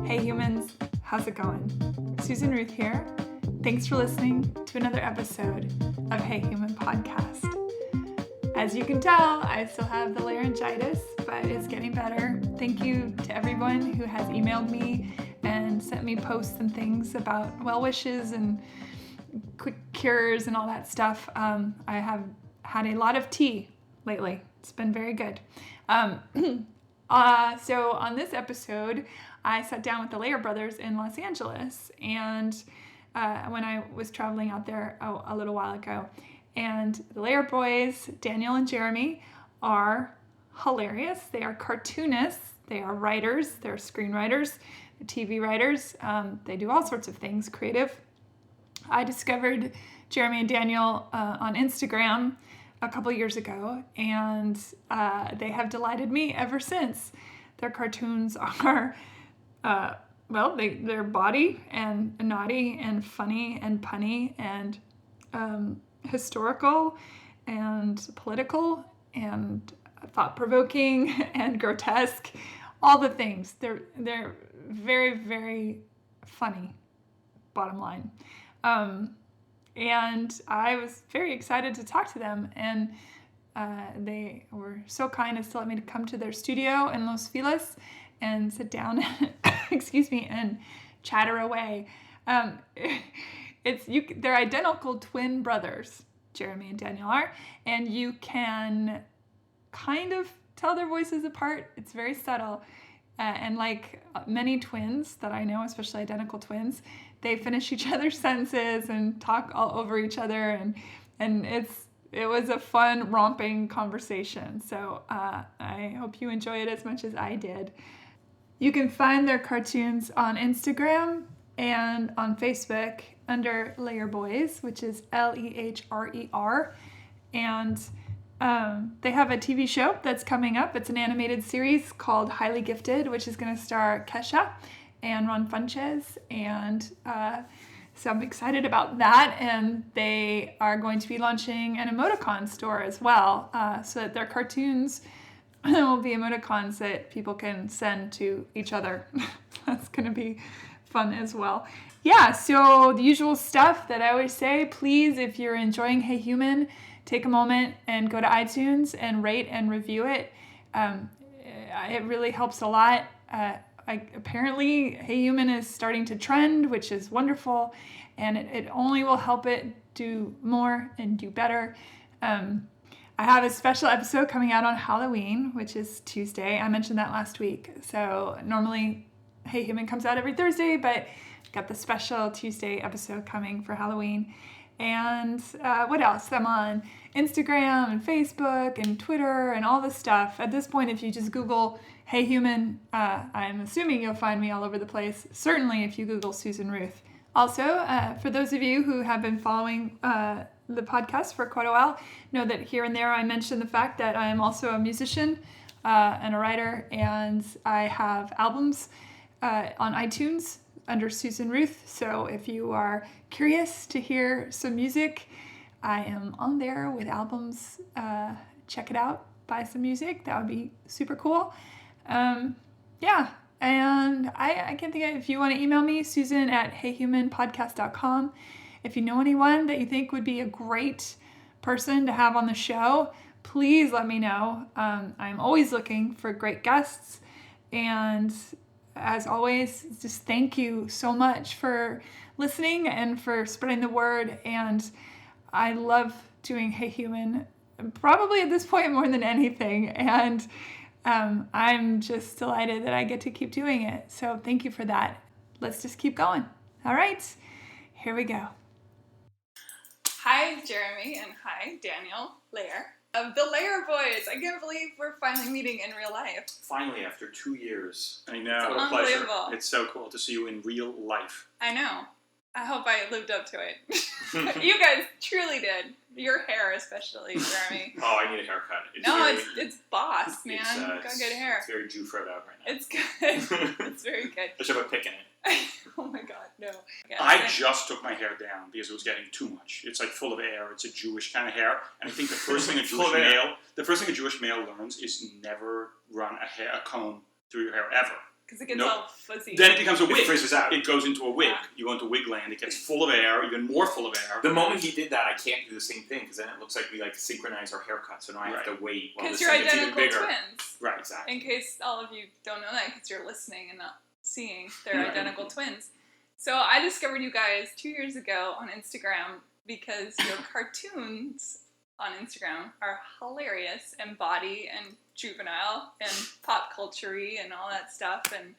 Hey humans, how's it going? Susan Ruth here. Thanks for listening to another episode of Hey Human Podcast. As you can tell, I still have the laryngitis, but it's getting better. Thank you to everyone who has emailed me and sent me posts and things about well wishes and quick cures and all that stuff. I have had a lot of tea lately. It's been very good. So on this episode, I sat down with the Lehrer brothers in Los Angeles, and when I was traveling out there a little while ago. And the Lehrer boys, Daniel and Jeremy, are hilarious. They are cartoonists. They are writers. They're screenwriters. They're TV writers. They do all sorts of things creative. I discovered Jeremy and Daniel on Instagram a couple years ago, and they have delighted me ever since. Their cartoons are, they're bawdy and naughty and funny and punny and historical and political and thought-provoking and grotesque, all the things. They're very, very funny, bottom line. And I was very excited to talk to them, and they were so kind as to let me come to their studio in Los Feliz and sit down, and chatter away. They're identical twin brothers, Jeremy and Daniel are, and you can kind of tell their voices apart. It's very subtle. And like many twins that I know, especially identical twins, they finish each other's sentences and talk all over each other, and it was a fun, romping conversation. So I hope you enjoy it as much as I did. You can find their cartoons on Instagram and on Facebook under Lehrer Boys, which is Lehrer. And they have a TV show that's coming up. It's an animated series called Highly Gifted, which is going to star Kesha and Ron Funches. And so I'm excited about that. And they are going to be launching an emoticon store as well, so that their cartoons will be emoticons that people can send to each other. That's going to be fun as well. Yeah, so the usual stuff that I always say, please, if you're enjoying Hey Human, take a moment and go to iTunes and rate and review it. It really helps a lot. Apparently, Hey Human is starting to trend, which is wonderful, and it only will help it do more and do better. I have a special episode coming out on Halloween, which is Tuesday. I mentioned that last week. So normally Hey Human comes out every Thursday, but got the special Tuesday episode coming for Halloween. And what else? I'm on Instagram and Facebook and Twitter and all this stuff. At this point, if you just Google Hey Human, I'm assuming you'll find me all over the place. Certainly if you Google Susan Ruth. Also, for those of you who have been following the podcast for quite a while, know that here and there I mention the fact that I am also a musician and a writer, and I have albums on iTunes under Susan Ruth. So if you are curious to hear some music, I am on there with albums. Check it out, buy some music. That would be super cool. Yeah, and I can think of, if you want to email me, susan@heyhumanpodcast.com. If you know anyone that you think would be a great person to have on the show, please let me know. I'm always looking for great guests, and as always, just thank you so much for listening and for spreading the word. And I love doing Hey Human, probably at this point more than anything. And I'm just delighted that I get to keep doing it. So thank you for that. Let's just keep going. All right, here we go. Hi, Jeremy, and hi, Daniel Lehrer of the Lehrer Boys. I can't believe we're finally meeting in real life. Finally, after 2 years. I know. What a pleasure. Unbelievable. It's so cool to see you in real life. I know. I hope I lived up to it. You guys truly did. Your hair especially, Jeremy. Oh, I need a haircut. It's boss, man. Got good hair. It's very Jufred out right now. It's good. It's very good. I should have a pick in it. Oh my god, no. Yeah, I just took my hair down because it was getting too much. It's like full of air. It's a Jewish kind of hair. And I think the first thing a Jewish male learns is never run a comb through your hair ever. Because it gets Nope. all fuzzy. Then it becomes a It wig. frizzes out. It goes into a wig. Yeah. You go into wig land. It gets full of air, even more full of air. The moment he did that, I can't do the same thing because then it looks like we like synchronize our haircuts, so now I have to wait while Because this you're thing gets even identical bigger. twins. Right. Exactly. In case all of you don't know that, because you're listening and not seeing, they're identical twins. So I discovered you guys 2 years ago on Instagram because your cartoons on Instagram are hilarious and baudy and juvenile and pop culture-y and all that stuff, and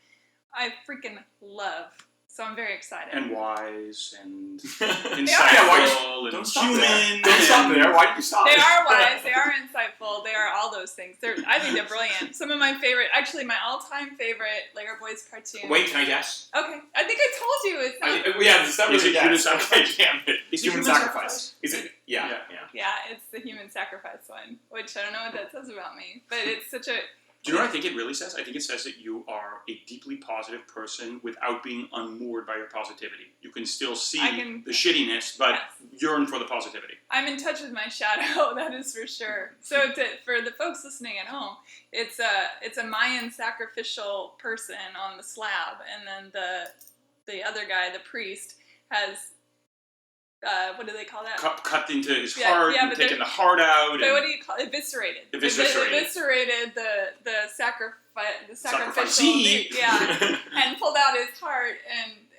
I freaking love. So I'm very excited. And wise and Yeah, insightful and don't stop human. there. Don't stop there. Why did you stop? They are wise, they are insightful, they are all those things. I think they're brilliant. Some of my favorite, actually my all-time favorite Lehrer Boys cartoon. Wait, can I guess? Okay, I think I told you it's not. Yeah, it's not Is really it human guess. Okay, sacrifice? damn it. Is it Human human sacrifice. Is it? Yeah. Yeah, it's the human sacrifice one, which I don't know what that says about me, but it's such a. Do you know what I think it really says? I think it says that you are a deeply positive person without being unmoored by your positivity. You can still see the shittiness, but yearn for the positivity. I'm in touch with my shadow, that is for sure. So for the folks listening at home, it's a Mayan sacrificial person on the slab, and then the other guy, the priest, has what do they call that? Cut into his heart, and taking the heart out. But what do you call it? Eviscerated. Eviscerated the sacrificial meat, and pulled out his heart,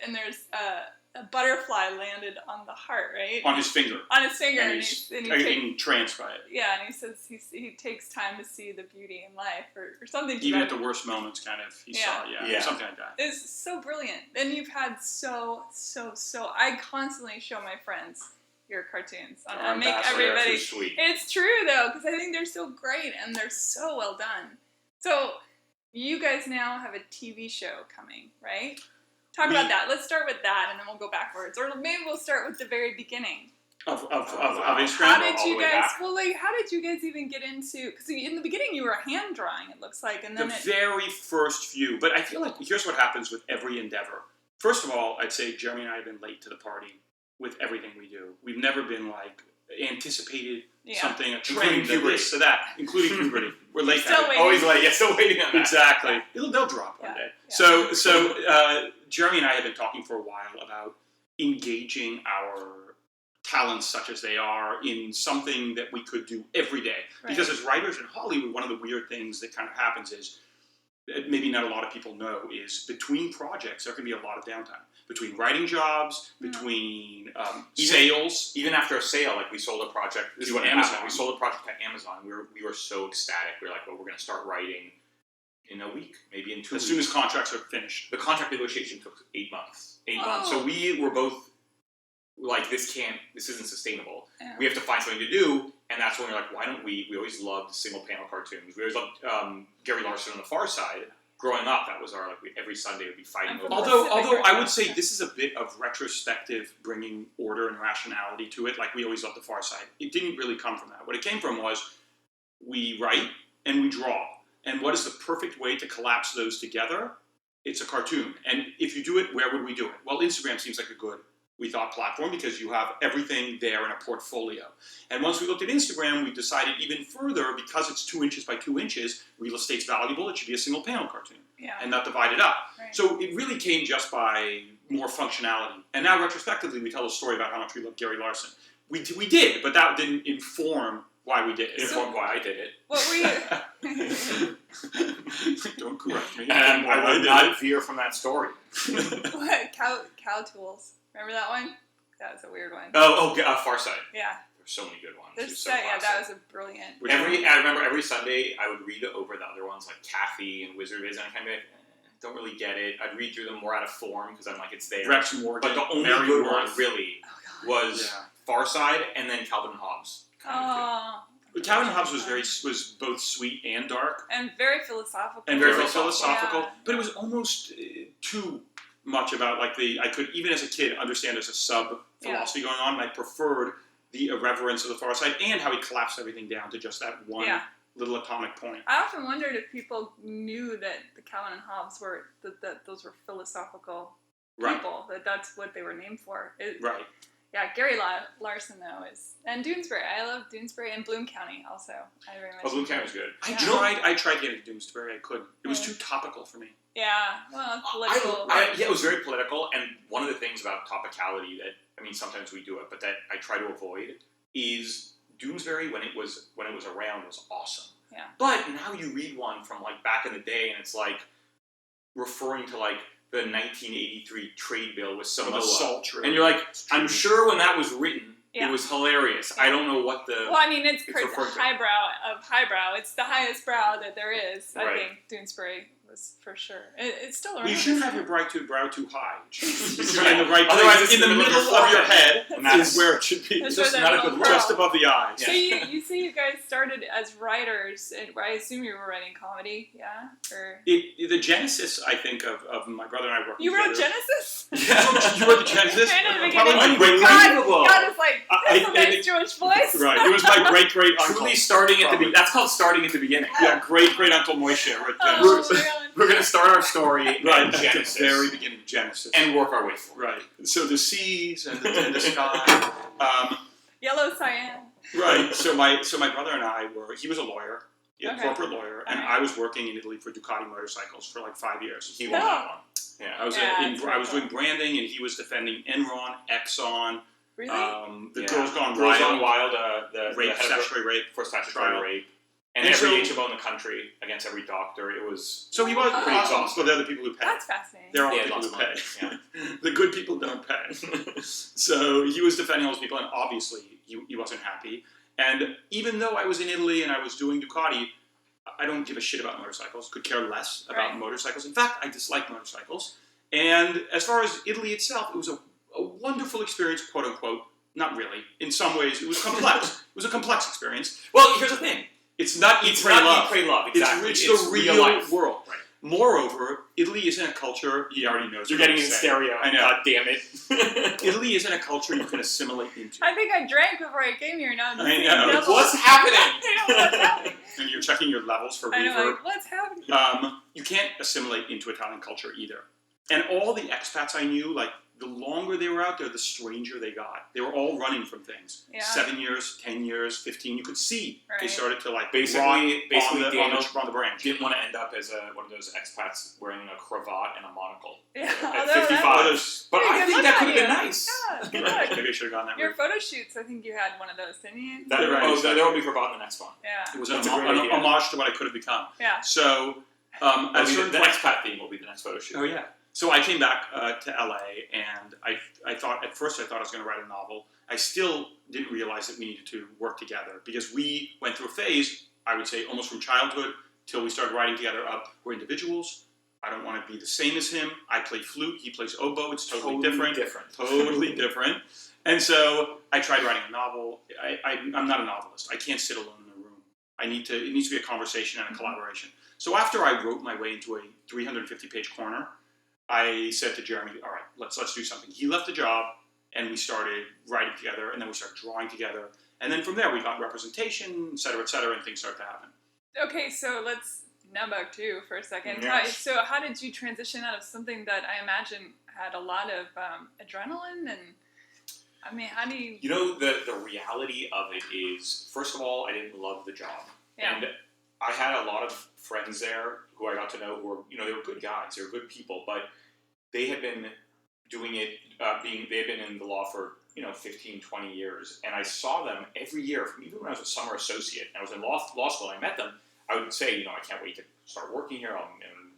and there's a butterfly landed on the heart, right? On his finger. On his finger, and he's getting tranced by it. Yeah, and he says he takes time to see the beauty in life, or something. Even at the worst moments, kind of, he saw, something like that. It's so brilliant. And you've had so. I constantly show my friends your cartoons. I make everybody. Sweet. It's true though, because I think they're so great and they're so well done. So you guys now have a TV show coming, right? Talk about that. Let's start with that, and then we'll go backwards, or maybe we'll start with the very beginning of Instagram. How did you guys? Well, how did you guys even get into? Because in the beginning you were hand drawing. It looks like, and then very first few. But I feel like here's what happens with every endeavor. First of all, I'd say Jeremy and I have been late to the party with everything we do. We've never been anticipated something, a trend, this, or that, including puberty. We're late. Always late. Yeah, still waiting on that. Exactly. They'll drop one day. Yeah. So Jeremy and I have been talking for a while about engaging our talents, such as they are, in something that we could do every day. Right. Because as writers in Hollywood, one of the weird things that kind of happens is, maybe not a lot of people know, is between projects there can be a lot of downtime. Between writing jobs, between sales. Even after a sale, like we sold a project to Amazon. We sold a project at Amazon. We were so ecstatic. We were like, well, we're going to start writing in a week, maybe in 2 weeks. As soon as contracts are finished. The contract negotiation took 8 months. 8 months. So we were both like, this isn't sustainable. Yeah. We have to find something to do. And that's when we're like, why don't we always loved single panel cartoons. We always loved Gary Larson on the Far Side. Growing up, that was our, every Sunday we'd be fighting over. Although I would say this is a bit of retrospective, bringing order and rationality to it. Like, we always loved the Far Side. It didn't really come from that. What it came from was, we write and we draw. And what is the perfect way to collapse those together? It's a cartoon. And if you do it, where would we do it? Well, Instagram seems like a good, we thought, platform, because you have everything there in a portfolio. And once we looked at Instagram, we decided even further, because it's 2 inches by 2 inches, real estate's valuable, it should be a single panel cartoon. And not divided up. Right. So it really came just by more functionality. And now retrospectively, we tell a story about how much we love Gary Larson. We did, but that didn't inform why we did it. Inform why I did it. What were you? Don't correct me. And I would not veer from that story. What? Cow tools. Remember that one? That was a weird one. Far Side. Yeah. There's so many good ones. That was a brilliant. I remember every Sunday I would read over the other ones, like Kathy and Wizard Viz, and I kind of don't really get it. I'd read through them more out of form because I'm like, it's there. Rex Morgan. But the only good one really was Far Side, and then Calvin and Hobbes. But Calvin and Hobbes was both sweet and dark. And very philosophical. Yeah. But it was almost too much about, like, I could, even as a kid, understand there's a sub-philosophy going on, and I preferred the irreverence of the Far Side and how he collapsed everything down to just that one little atomic point. I often wondered if people knew that the Calvin and Hobbes were, that those were philosophical people, that's what they were named for. Right. Yeah, Gary Larson though and Doonesbury. I love Doonesbury and Bloom County also. I very much. Oh, Bloom County was good. I tried to get into Doonesbury. I couldn't. It was too topical for me. Yeah, well, political. Yeah, it was very political, and one of the things about topicality that, I mean, sometimes we do it, but that I try to avoid is Doonesbury when it was around was awesome. Yeah. But now you read one from like back in the day, and it's like referring to like the 1983 trade bill with Samoa, and you're like, I'm sure when that was written, it was hilarious. I don't know what the. Well, I mean, it's highbrow of highbrow. It's the highest brow that there is. I think Doonesbury was for sure. It's still around. You shouldn't have your brow too high. You're in the right place. Otherwise, in the middle of your head. That's where it should be. That's Just not a good just above the eyes. So you say you guys started as writers, and I assume you were writing comedy, yeah? Or the genesis, I think, of my brother and I working you wrote together. Genesis? Yeah, you wrote the Genesis? And in the Probably beginning, my great God is like, that's a nice Jewish voice. Right, it was my great uncle. Truly starting at the beginning. That's called starting at the beginning. Yeah, great uncle Moshe wrote Oh, Genesis. We're going to start our story Right, at Genesis. at the very beginning, Genesis. And work our way forward. Right. So the seas and the sky. Yellow cyan. Right. So my brother and I he was a lawyer, a Okay. corporate lawyer, and Alright. I was working in Italy for Ducati motorcycles for like 5 years. He won that one. Yeah. I was Yeah, I was doing branding, and he was defending Enron, Exxon, Really? the Girls Gone Girls Wild, Gone Wild, the rape, head of statutory rape. for statutory trial. rape. And And every so- HMO in the country against every doctor. It was So he was pretty awesome. exhausting. So they're the people who pay. That's fascinating. There are Yeah, people lots who of pay. money, The good people don't pay. So he was defending all those people, and obviously he wasn't happy. And even though I was in Italy and I was doing Ducati, I don't give a shit about motorcycles. Could care less about Right. motorcycles. In fact, I dislike motorcycles. And as far as Italy itself, it was a wonderful experience, quote unquote. Not really. In some ways, it was complex. It was a complex experience. Well, here's the thing. It's not eat, It's pray, not love. eat, pray, love. Exactly. It's the real life. world. Right. Moreover, Italy isn't a culture. He already knows. You're what getting I'm in saying. stereo. I know. God damn it. Italy isn't a culture you can assimilate into. I think I drank before I came here. Now I'm I seeing know. double. What's happening? I know what's happening. And you're checking your levels for I know, reverb. like, what's happening? You can't assimilate into Italian culture either. And all the expats I knew, like, the longer they were out there, the stranger they got. They were all running from things. Yeah. 7 years, 10 years, 15. You could see they Right. started to, like, Basically, rot on Daniel the branch. didn't want to end up as one of those expats wearing a cravat and a monocle Yeah, at although 55. But Hey, I good think luck that on could have been you. nice. Yeah, good Right, luck. maybe I should have gone that Your route. photo shoots, I think you had one of those, didn't you? That, Right. oh, there will be cravat in the next one. Yeah. It was That's an a great idea. homage to what I could have become. Yeah. So, The at a certain point, expat theme will be the next photo shoot. oh yeah. So I came back to LA, and I thought at first I was going to write a novel. I still didn't realize that we needed to work together because we went through a phase, I would say, almost from childhood till we started writing together. We're individuals. I don't want to be the same as him. I play flute. He plays oboe. It's totally different. Totally different. And so I tried writing a novel. I'm not a novelist. I can't sit alone in a room. It needs to be a conversation and a collaboration. So after I wrote my way into a 350-page corner, I said to Jeremy, all right, let's do something. He left the job, and we started writing together, and then we started drawing together. And then from there, we got representation, et cetera, and things started to happen. Okay, so let's numb out too for a second. Yes. So how did you transition out of something that I imagine had a lot of adrenaline and, I mean, how do you... You know, the reality of it is, first of all, I didn't love the job. Yeah. And I had a lot of friends there who I got to know who were, they were good guys, they were good people, but they had been doing it, they had been in the law for, 15, 20 years, and I saw them every year, even when I was a summer associate, and I was in law school, and I met them, I would say, I can't wait to start working here, and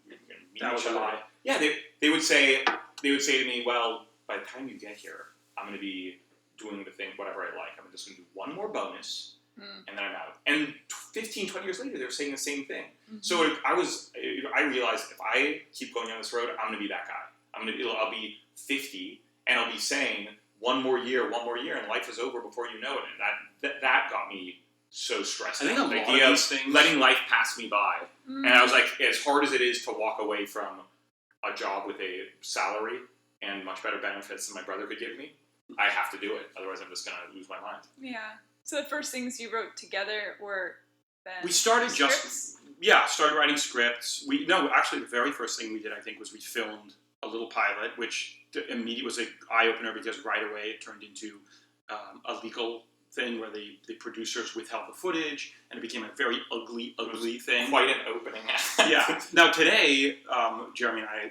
meet each other. Yeah, they would say to me, well, by the time you get here, I'm going to be doing the thing, whatever I like. I'm just going to do one more bonus, and then I'm out. And 15, 20 years later, they were saying the same thing. Mm-hmm. So I realized if I keep going down this road, I'm going to be that guy. I'll be 50, and I'll be saying one more year, and life is over before you know it. And that got me so stressed. I think out. a The lot idea of these things, letting life pass me by. And I was like, as hard as it is to walk away from a job with a salary and much better benefits than my brother could give me, I have to do it. Otherwise, I'm just going to lose my mind. Yeah. So the first things you wrote together were then we started scripts? started writing scripts. Actually, the very first thing we did, I think, was we filmed a little pilot, which immediate was an eye opener because right away it turned into a legal thing where the producers withheld the footage, and it became a very ugly thing. Quite an opening. Yeah. Now today, Jeremy and I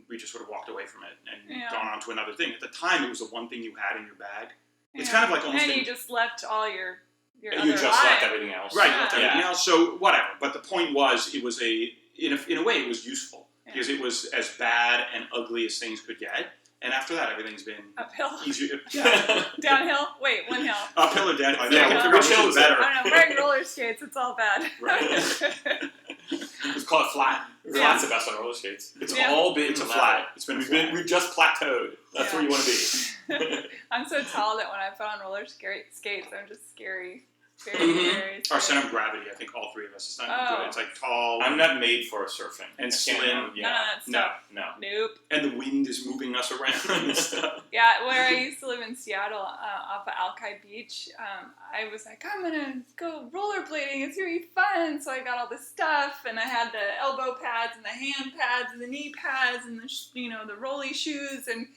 we just would have walked away from it and gone on to another thing. At the time, it was the one thing you had in your bag. It's kind of like almost. And you just left all your You other just lives. left everything else. Right. Left everything else. So whatever. But the point was, it was in a way, it was useful because it was as bad and ugly as things could get. And after that, everything's been Uphill. easier. Yeah. Downhill? Wait, one hill. Uphill or downhill? Yeah. Which hill is better? I don't know. Wearing roller skates, it's all bad. Right. Let's call it flat. Flat's the best on roller skates. It's all been It's a level. flat. It's been We've just plateaued. That's where you want to be. I'm so tall that when I put on roller skates, I'm just scary. Very, very Our scary. center of gravity, I think all three of us. It's not good. It's like tall. I'm not made for surfing. And I can't- slim. Yeah. None of that stuff. No. Nope. And the wind is moving us around and stuff. Yeah, where I used to live in Seattle, off of Alki Beach, I was like, I'm gonna go rollerblading. It's gonna be fun. So I got all this stuff, and I had the elbow pads and the hand pads and the knee pads and the rolly shoes, and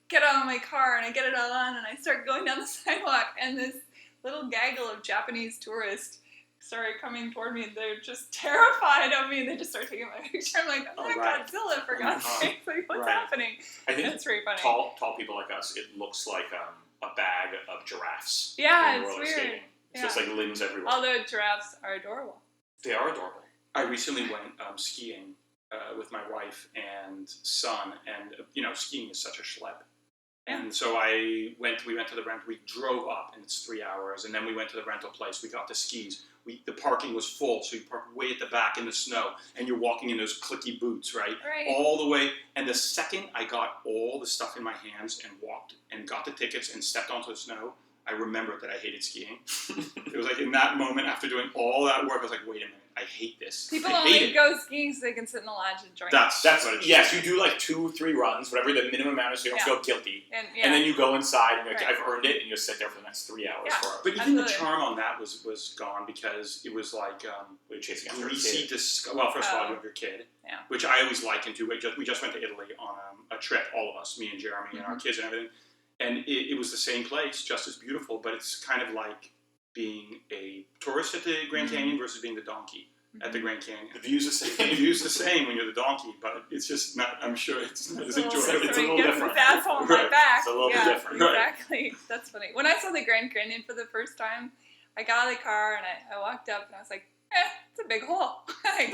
get out of my car and I get it all on, and I start going down the sidewalk, and this little gaggle of Japanese tourists started coming toward me. They're just terrified of me, and they just start taking my picture. I'm like, I'm not Godzilla, for God's sake. Like, what's happening? I think it's very funny. Tall people like us, it looks like a bag of giraffes. Yeah, when it's roller weird. skating. It's just like limbs everywhere. Although giraffes are adorable. They are adorable. I recently went skiing with my wife and son, and skiing is such a schlep. And so we went to the rental. We drove up, and it's 3 hours. And then we went to the rental place. We got the skis. The parking was full, so you park way at the back in the snow, and you're walking in those clicky boots, right? All the way. And the second I got all the stuff in my hands and walked and got the tickets and stepped onto the snow, I remembered that I hated skiing. It was like in that moment, after doing all that work, I was like, wait a minute, I hate this. People I hate only it. go skiing so they can sit in the lodge and drink. That's what it is. Yes, you do like 2-3 runs, whatever the minimum amount is, so you don't feel guilty. And then you go inside and you're like, I've earned it, and you sit there for the next 3 hours. But even the charm on that was gone because it was like chasing greasy. Well, first of all, you have your kid, which I always liken to. We just went to Italy on a trip, all of us, me and Jeremy and our kids and everything. And it was the same place, just as beautiful, but it's kind of like being a tourist at the Grand Canyon versus being the donkey at the Grand Canyon. The view's the same. The view's the same when you're the donkey, but it's just not, I'm sure it's not as enjoyable. It's a little different. His asshole on my back. It's a little bit different. Exactly. That's funny. When I saw the Grand Canyon for the first time, I got out of the car and I walked up and I was like, it's a big hole.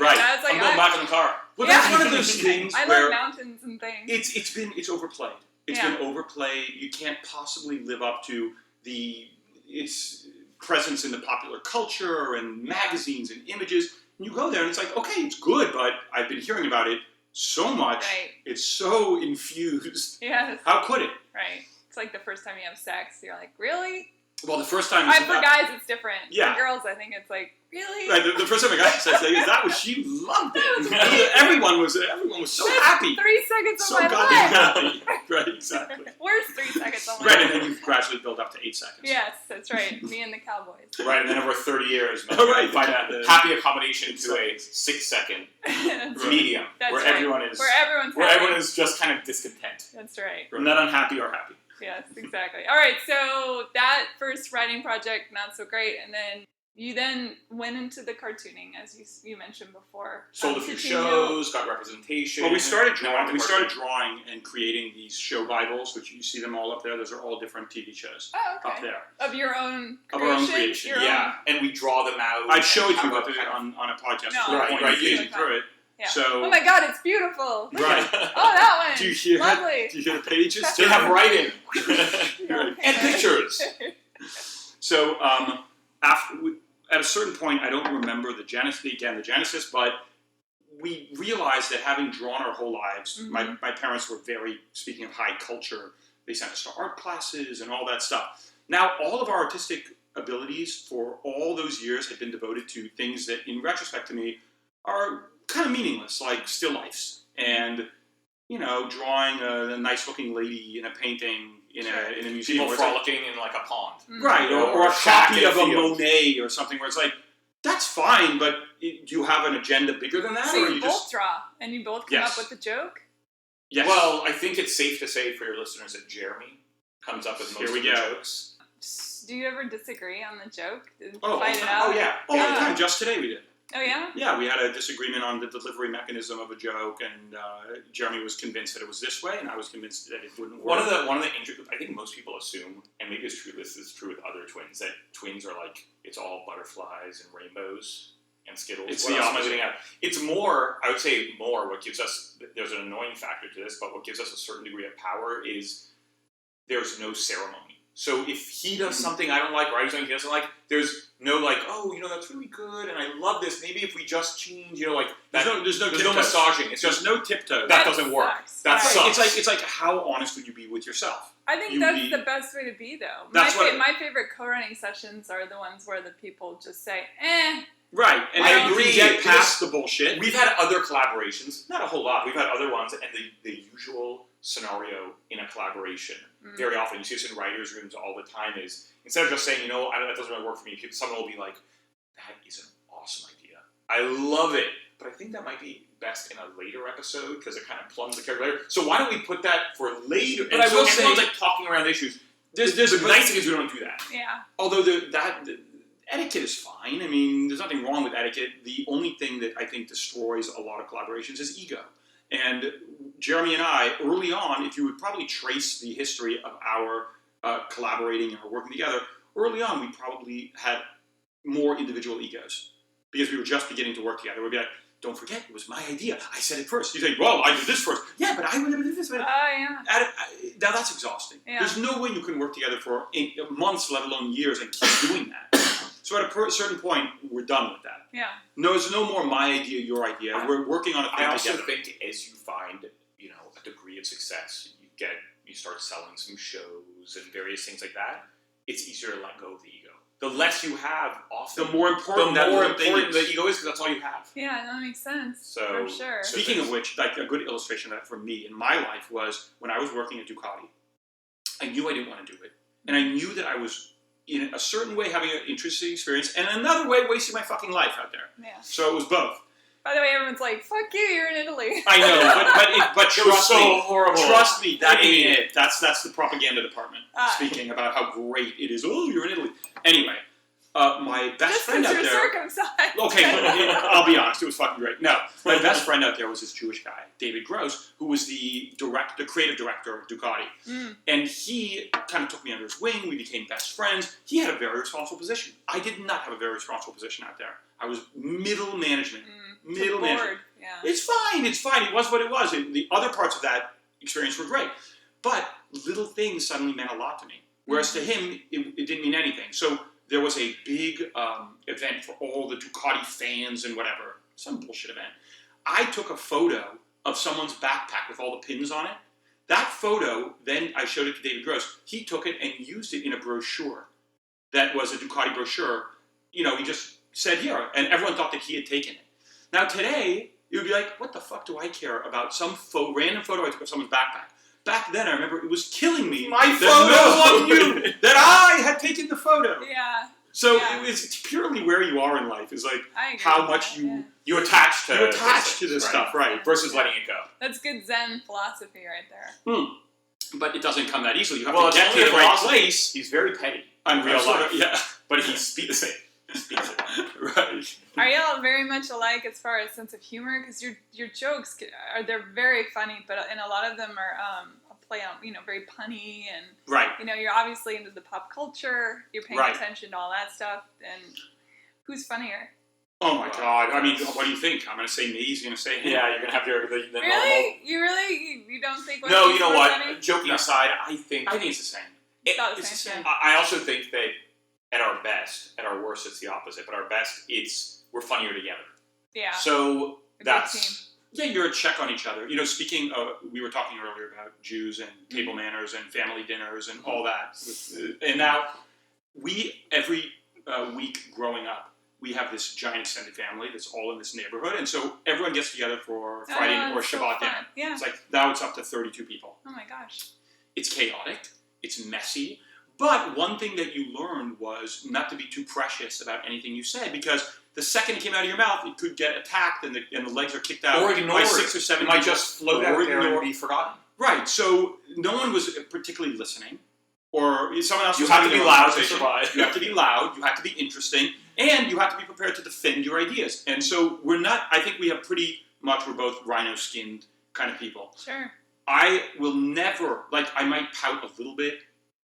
Right. I was like, I'm going back in the car. Well, that's one of those things I where love mountains and things. It's overplayed. It's been overplayed. You can't possibly live up to its presence in the popular culture and magazines and images. And you go there and it's like, okay, it's good, but I've been hearing about it so much. Right. It's so infused. Yes. How could it? Right. It's like the first time you have sex, you're like, really? Well, the first time... For guys, it's different. Yeah. For girls, I think it's like, really? Right, the first time I got sex, that was, she loved it. Everyone was so happy. 3 seconds So of my goddamn life. happy. Right, exactly. Where's 3 seconds of my Right, life? and then you gradually build up to 8 seconds. Yes, that's right. Me and the Cowboys. Right, and then over 30 years, Oh, right. find a happy accommodation to a 6-second medium where everyone is Where everyone is just kind of discontent. That's right. Not unhappy or happy. Yes, exactly. All right, so that first writing project, not so great, and then you then went into the cartooning, as you mentioned before. Sold a few shows, got representation. Well, we started drawing and creating these show Bibles, which you see them all up there. Those are all different TV shows up there. Of your own creation? Of our own creation, and we draw them out. I'd show it to you on a podcast. No, right, you through it. Yeah. So, oh my God, it's beautiful. Right. Oh, that one. Do you hear Lovely. Do you hear the pages? They have writing Right. and pictures. So at a certain point, I don't remember the genesis, but we realized that having drawn our whole lives, my parents were very, speaking of high culture, they sent us to art classes and all that stuff. Now, all of our artistic abilities for all those years had been devoted to things that, in retrospect to me, are kind of meaningless, like still lifes and, drawing a nice-looking lady in a painting in a museum. People frolicking in like a pond. Right, or a copy of a Monet or something where it's like, that's fine, but do you have an agenda bigger than that? So or you both just draw, and you both come up with a joke? Yes. Well, I think it's safe to say for your listeners that Jeremy comes up with most of the jokes. Do you ever disagree on the joke? Fight it out? Oh, yeah. All the time. Just today we did. Oh, yeah? Yeah, we had a disagreement on the delivery mechanism of a joke, and Jeremy was convinced that it was this way, and I was convinced that it wouldn't work. One of the I think most people assume, and maybe it's true. This is true with other twins, that twins are like it's all butterflies and rainbows and Skittles. It's what the else am I opposite. leaving out? It's more. I would say more. What gives us there's an annoying factor to this, but what gives us a certain degree of power is there's no ceremony. So if he does something I don't like, or I do something he doesn't like, there's no like, oh, that's really good, and I love this. Maybe if we just change, like that, there's no no massaging. It's There's no tiptoes. that doesn't work. Sucks. That Right. sucks. It's like how honest would you be with yourself? I think You that's be- the best way to be, though. That's My favorite co-running sessions are the ones where the people just say, Right, and I then agree. you get past the bullshit. We've had other collaborations, not a whole lot. We've had other ones, and the usual scenario in a collaboration, very often, you see this in writers' rooms all the time, is instead of just saying, that doesn't really work for me, someone will be like, that is an awesome idea. I love it. But I think that might be best in a later episode, because it kind of plumbs the character later. So why don't we put that for later? But I will say- everyone's like talking around issues. The nice thing is we don't do that. yeah. Although the etiquette is fine. I mean, there's nothing wrong with etiquette. The only thing that I think destroys a lot of collaborations is ego. And Jeremy and I, early on, if you would probably trace the history of our collaborating and our working together, early on we probably had more individual egos because we were just beginning to work together. We'd be like, don't forget, it was my idea. I said it first. You say, well, I did this first. Yeah, but I would have did this. Oh, yeah. Now that's exhausting. Yeah. There's no way you can work together for months, let alone years, and keep doing that. So at a certain point, we're done with that. Yeah. No, there's no more my idea, your idea. We're working on a thing I also together. think as you find, a degree of success, you start selling some shows and various things like that, it's easier to let go of the ego. The less you have, often, The more important the more thing important is. the ego is, because that's all you have. Yeah, that makes sense. So, for sure. Speaking of which, like a good illustration of that for me in my life was when I was working at Ducati. I knew I didn't want to do it, and I knew that I was in a certain way having an interesting experience, and another way wasting my fucking life out there. Yeah. So it was both. By the way, everyone's like, fuck you, you're in Italy. I know, but It was trust so me, horrible. trust me, that I ain't mean- it. That's the propaganda department speaking about how great it is. Oh, you're in Italy. Anyway, my best Just friend because out you're there. circumcised. Okay, I'll be honest, it was fucking great. No, my best friend out there was this Jewish guy, David Gross, who was the creative director of Ducati. And he kind of took me under his wing. We became best friends. He had a very responsible position. I did not have a very responsible position out there. I was middle management. Middle management. Yeah. It's fine. It was what it was. The other parts of that experience were great. But little things suddenly meant a lot to me. Whereas to him, it didn't mean anything. So there was a big event for all the Ducati fans and whatever. Some bullshit event. I took a photo of someone's backpack with all the pins on it. That photo, then I showed it to David Gross. He took it and used it in a brochure. That was a Ducati brochure. He just said here. And everyone thought that he had taken it. Now today, it would be like, what the fuck do I care about some random photo I took of someone's backpack? Back then, I remember it was killing me My that photo! no one knew that I had taken the photo. Yeah. So Yeah. it's purely where you are in life. Is like I agree how with much that, you yeah. You attach to this stuff, right? Versus letting it go. That's good Zen philosophy right there. But it doesn't come that easily. You have Well, to it's get only to the a right philosophy. place. He's very petty. In real life, yeah, But he speaks it. He speaks it. right. Are y'all very much alike as far as sense of humor? Because your jokes they're very funny, and a lot of them are a play on very punny, and Right. you're obviously into the pop culture. You're paying Right. attention to all that stuff. And who's funnier? Oh my God! I mean, what do you think? I'm going to say me. He's going to say him. Yeah, you're gonna have the normal. Really? You don't think? one No, is you know more what? funny? Joking No. aside, I think it's the same. About the It's the same same. thing. I also think that at our best, at our worst, it's the opposite. But our best, we're funnier together. Yeah. So A good that's Yeah, you're a check on each other. Speaking of, we were talking earlier about Jews and table manners and family dinners and all that. And now, every week growing up, we have this giant extended family that's all in this neighborhood. And so everyone gets together for Friday or that's so Shabbat fun. dinner. Yeah. It's like, now it's up to 32 people. Oh my gosh. It's chaotic. It's messy. But one thing that you learned was not to be too precious about anything you said, because the second it came out of your mouth, it could get attacked and the legs are kicked out Or ignored. by 6 or 7 It might people. just float out there and be forgotten. Right, so no one was particularly listening, or someone else You was have to having be a loud to conversation. survive. You have to be loud, you have to be interesting, and you have to be prepared to defend your ideas. And so I think we're both rhino-skinned kind of people. Sure. I will never, I might pout a little bit,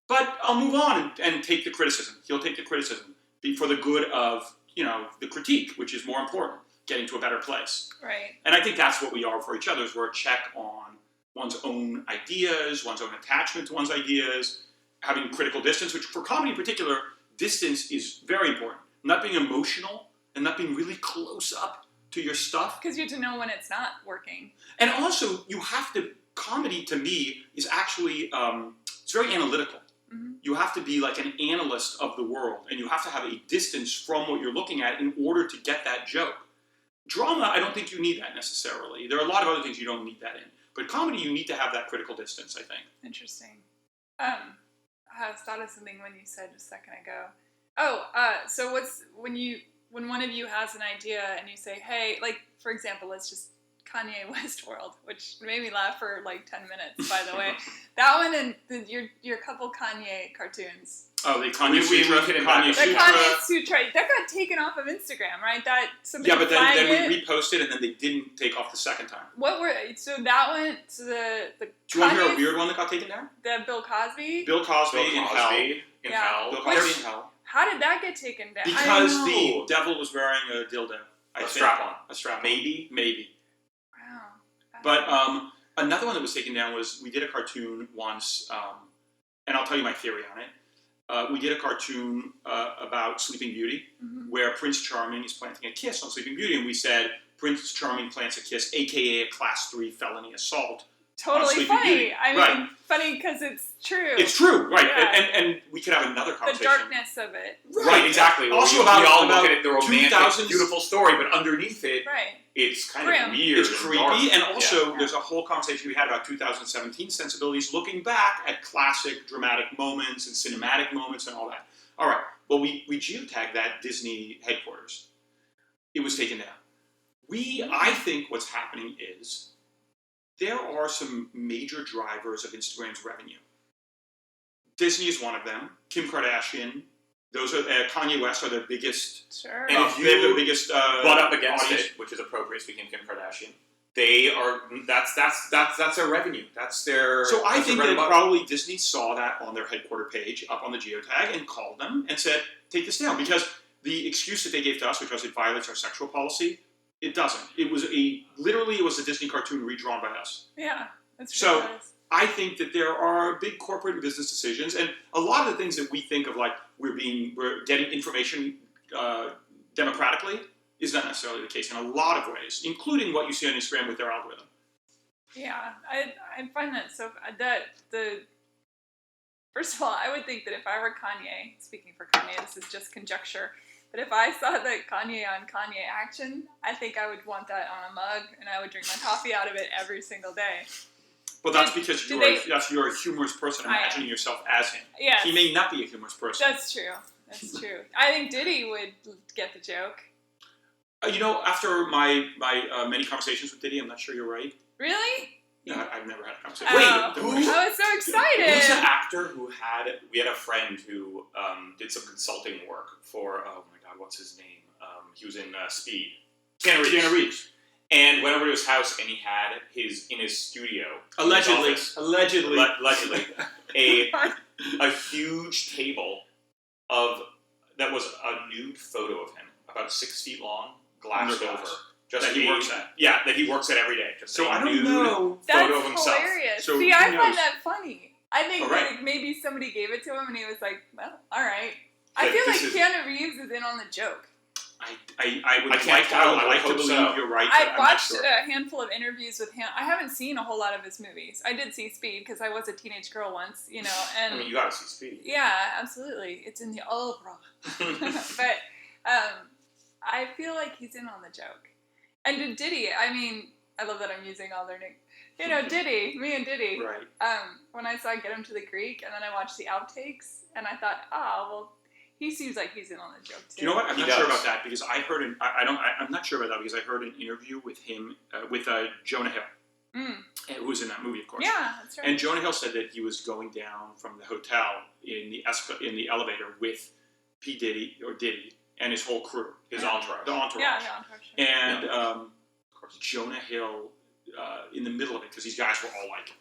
but I'll move on and take the criticism. He'll take the criticism for the good of, the critique, which is more important, getting to a better place. Right. And I think that's what we are for each other, is we're a check on one's own ideas, one's own attachment to one's ideas, having critical distance, which for comedy in particular, distance is very important. Not being emotional and not being really close up to your stuff. Because you have to know when it's not working. And also, comedy to me is actually, it's very analytical. Mm-hmm. You have to be like an analyst of the world, and you have to have a distance from what you're looking at in order to get that joke. Drama, I don't think you need that necessarily. There are a lot of other things you don't need that in. But comedy, you need to have that critical distance, I think. Interesting. I thought of something when you said just a second ago. So when one of you has an idea and you say, hey, for example, let's just Kanye West world, which made me laugh for 10 minutes, by the way. That one and your couple Kanye cartoons. Oh, the Kanye We Sutra. hit it Kanye back. The Sutra. Kanye Sutra, that got taken off of Instagram, right? Somebody Yeah, but flagged then we it. reposted, and then they didn't take off the second time. So that went to the Do you want to hear a Kanye's- weird one that got taken down? the Bill Cosby. Bill Cosby, Bill in Cosby hell. in Yeah. hell. Bill Which- Cosby in hell. How did that get taken down? Because I the know. devil was wearing a dildo. I A think. strap-on. A strap-on. Maybe. Wow. But another one that was taken down was, we did a cartoon once, and I'll tell you my theory on it. We did a cartoon about Sleeping Beauty, Mhm. where Prince Charming is planting a kiss on Sleeping Beauty, and we said Prince Charming plants a kiss, a.k.a. a Class 3 felony assault. Totally Sleeping funny. Beauty. I mean, Right. funny because it's true. It's true, right? Yeah. And we could have another The conversation. darkness of it. Right, exactly. Also we about all look at it, the 2000s romantic, beautiful story, but underneath it, Right. it's kind Grim. of weird. It's and creepy, dark. and also Yeah. there's a whole conversation we had about 2017 sensibilities, looking back at classic dramatic moments and cinematic moments and all that. All right, well, we geotagged that Disney headquarters. It was taken down. I think what's happening is there are some major drivers of Instagram's revenue. Disney is one of them. Kim Kardashian. Those are Kanye West are the biggest. Sure. And if They have the you biggest butt up against audience. it, which is appropriate speaking of Kim Kardashian, they are that's their revenue. That's their. So I that's think their bread that and butter. probably Disney saw that on their headquarter page up on the geotag and called them and said, take this down. Because the excuse that they gave to us, which was it violates our sexual policy, it doesn't. It was a Disney cartoon redrawn by us. Yeah. That's So- ridiculous. I think that there are big corporate and business decisions, and a lot of the things that we think of we're getting information democratically is not necessarily the case in a lot of ways, including what you see on Instagram with their algorithm. Yeah, I find that first of all, I would think that if I were Kanye, speaking for Kanye, this is just conjecture, but if I saw the Kanye on Kanye action, I think I would want that on a mug, and I would drink my coffee out of it every single day. But that's because do you're a humorous person, I am. imagining yourself as him. Yes, He may not be a humorous person. that's true. That's true. I think Diddy would get the joke. After my many conversations with Diddy, I'm not sure you're right. Really? Yeah, I've never had a conversation. Oh, who- I was so Who's the excited. actor who we had a friend who did some consulting work for, oh my god, what's his name? He was in Speed. Keanu Reeves. And went over to his house and he had in his studio. Allegedly. his office, Allegedly. allegedly, a huge table that was a nude photo of him, about 6 feet long, glassed Under over. glass. Just That he a- works at. Yeah, that he works at every day. Just So a I don't nude know. That's photo of himself. hilarious. So See, who I knows? find that funny. I think All right. that maybe somebody gave it to him and he was like, well, all right. I But feel like this is- Keanu Reeves is in on the joke. I would I can't tell. I would like to hope believe so. you're right. but I I'm watched not sure. a handful of interviews with him. I haven't seen a whole lot of his movies. I did see Speed because I was a teenage girl once, and I mean, you gotta see Speed. yeah, absolutely. It's in the opera. But I feel like he's in on the joke. And to Diddy, I mean, I love that I'm using all their names. You know, Diddy, me and Diddy. Right. When I saw Get Him to the Greek, and then I watched the outtakes, and I thought, oh, well, he seems like he's in on the joke too. Do you know what? I'm He not sure does. about that because I heard I'm not sure about that because I heard an interview with him with Jonah Hill, who was in that movie, of course. Yeah, that's right. And Jonah Hill said that he was going down from the hotel in the elevator with P. Diddy and his whole crew, His entourage. the entourage. Yeah, the entourage. And Of course. Jonah Hill, in the middle of it, because these guys were all like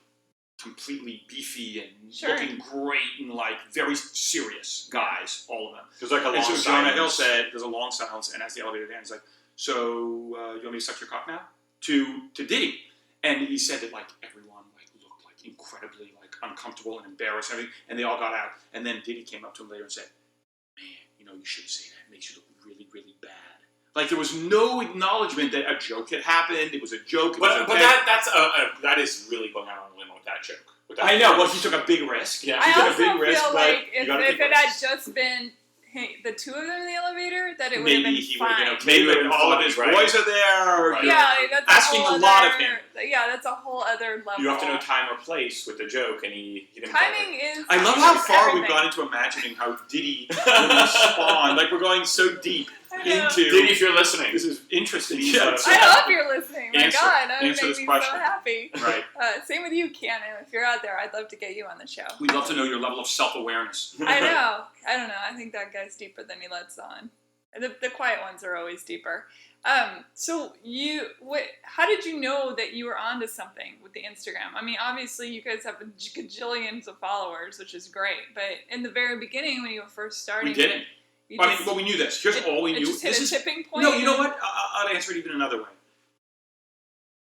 completely beefy and Sure. looking great and like very serious guys, all of them. There's like a long And so silence. Jonah Hill said, there's a long silence, and as the elevator ends, like, so you want me to suck your cock now? To Diddy. And he said that like everyone like looked like incredibly like uncomfortable and embarrassed and everything, and they all got out. And then Diddy came up to him later and said, man, you should say that. It makes you look really, really bad. Like there was no acknowledgement that a joke had happened. It was a joke. It was But okay. that is really going out on a limb with that joke. With that I know. joke. Well, he took a big risk. Yeah. He I took also a big risk, feel but like you if gotta take it had risks. just been the two of them in the elevator, that it would have Maybe been he would have fine. been okay. Maybe But all of his right. boys are there. Right. You're Yeah, that's asking a, whole a lot other, of him. Yeah, that's a whole other level. You have to know time or place with the joke, and he didn't. Timing is. I love how far we've everything. gone into imagining how Diddy would respond. Like we're going so deep I know. into. Diddy, if you're listening, This is interesting. Please, Yes. I hope you're listening. My Answer- God, that would answer make this me question. so happy. Right. Same with you, Cannon. If you're out there, I'd love to get you on the show. We'd love to know your level of self-awareness. I know. I don't know. I think that guy's deeper than he lets on. The quiet ones are always deeper. So how did you know that you were onto something with the Instagram? I mean, obviously you guys have gajillions of followers, which is great. But in the very beginning, when you were first starting, We didn't. you I mean, just- well, we knew this. Here's all we it knew. just hit This a is tipping point. no. You know what? I'll answer it even another way.